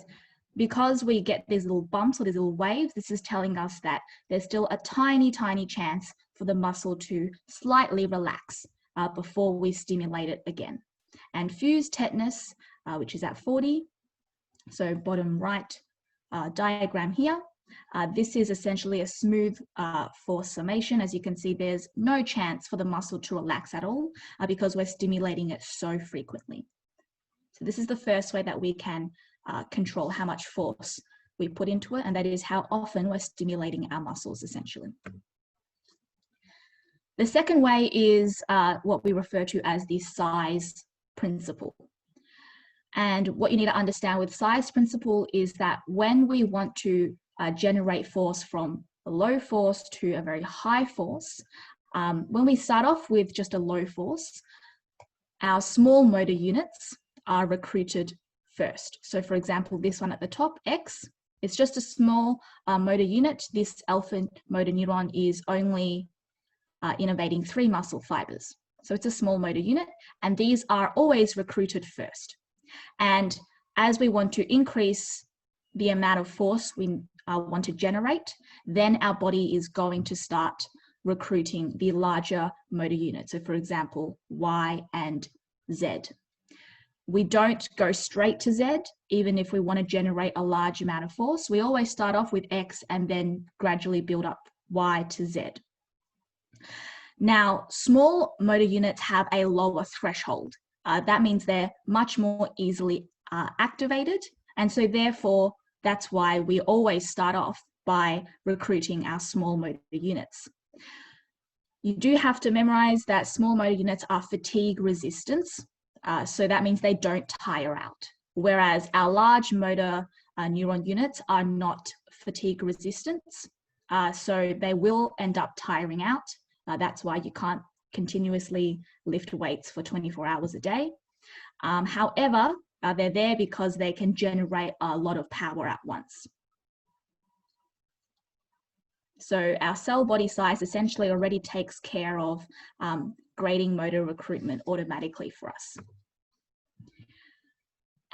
because we get these little bumps or these little waves, this is telling us that there's still a tiny, tiny chance for the muscle to slightly relax before we stimulate it again. And fused tetanus, which is at 40, so bottom right diagram here, this is essentially a smooth force summation. As you can see, there's no chance for the muscle to relax at all because we're stimulating it so frequently. So this is the first way that we can control how much force we put into it, and that is how often we're stimulating our muscles, essentially. The second way is what we refer to as the size principle. And what you need to understand with size principle is that when we want to generate force from a low force to a very high force, when we start off with just a low force, our small motor units are recruited first. So for example, this one at the top, X, it's just a small motor unit. This alpha motor neuron is only innervating 3 muscle fibers. So it's a small motor unit, and these are always recruited first. And as we want to increase the amount of force we want to generate, then our body is going to start recruiting the larger motor units. So for example, Y and Z. We don't go straight to Z, even if we want to generate a large amount of force. We always start off with X and then gradually build up Y to Z. Now, small motor units have a lower threshold. That means they're much more easily activated. And so therefore, that's why we always start off by recruiting our small motor units. You do have to memorize that small motor units are fatigue resistant. So that means they don't tire out. Whereas our large motor neuron units are not fatigue resistant. So they will end up tiring out. That's why you can't continuously lift weights for 24 hours a day. However, they're there because they can generate a lot of power at once. So our cell body size essentially already takes care of grading motor recruitment automatically for us.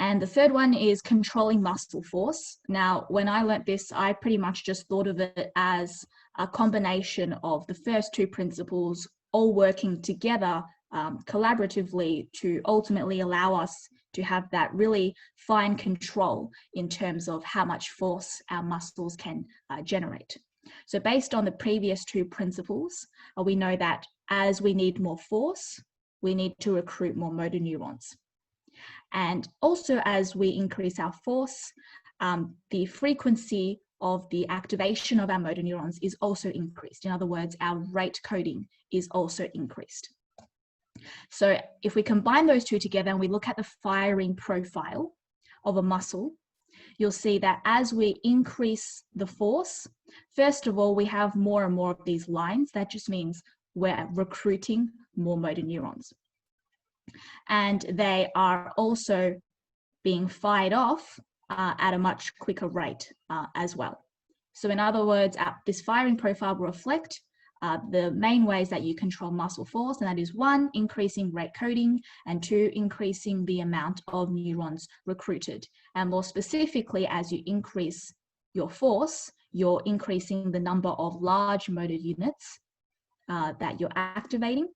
And the third one is controlling muscle force. Now, when I learnt this, I pretty much just thought of it as a combination of the first 2 principles all working together collaboratively to ultimately allow us to have that really fine control in terms of how much force our muscles can generate. So based on the previous 2 principles, we know that as we need more force, we need to recruit more motor neurons. And also as we increase our force, the frequency of the activation of our motor neurons is also increased. In other words, our rate coding is also increased. So if we combine those 2 together and we look at the firing profile of a muscle, you'll see that as we increase the force, first of all, we have more and more of these lines. That just means we're recruiting more motor neurons. And they are also being fired off at a much quicker rate as well. So in other words, this firing profile will reflect the main ways that you control muscle force, and that is 1, increasing rate coding, and 2, increasing the amount of neurons recruited. And more specifically, as you increase your force, you're increasing the number of large motor units that you're activating,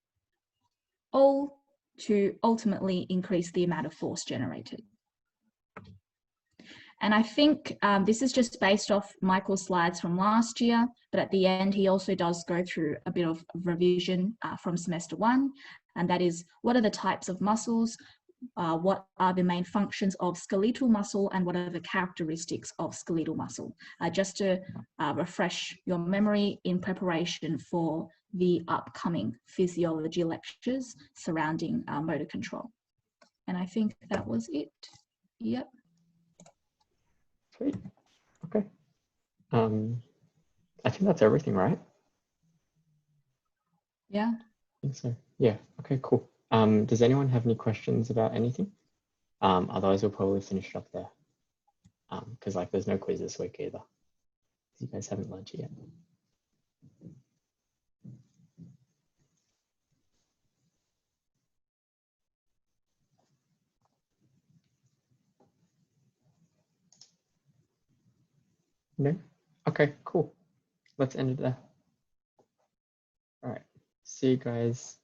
all to ultimately increase the amount of force generated. And I think this is just based off Michael's slides from last year, but at the end, he also does go through a bit of revision from semester 1, and that is what are the types of muscles, what are the main functions of skeletal muscle, and what are the characteristics of skeletal muscle, just to refresh your memory in preparation for the upcoming physiology lectures surrounding motor control. And I think that was it. Yep.
Sweet. Okay. I think that's everything, right?
Yeah.
I think so. Yeah. Okay, cool. Does anyone have any questions about anything? Otherwise we'll probably finish it up there. Because like there's no quiz this week either. You guys haven't lunch yet. No? Okay, cool. Let's end it there. All right. See you guys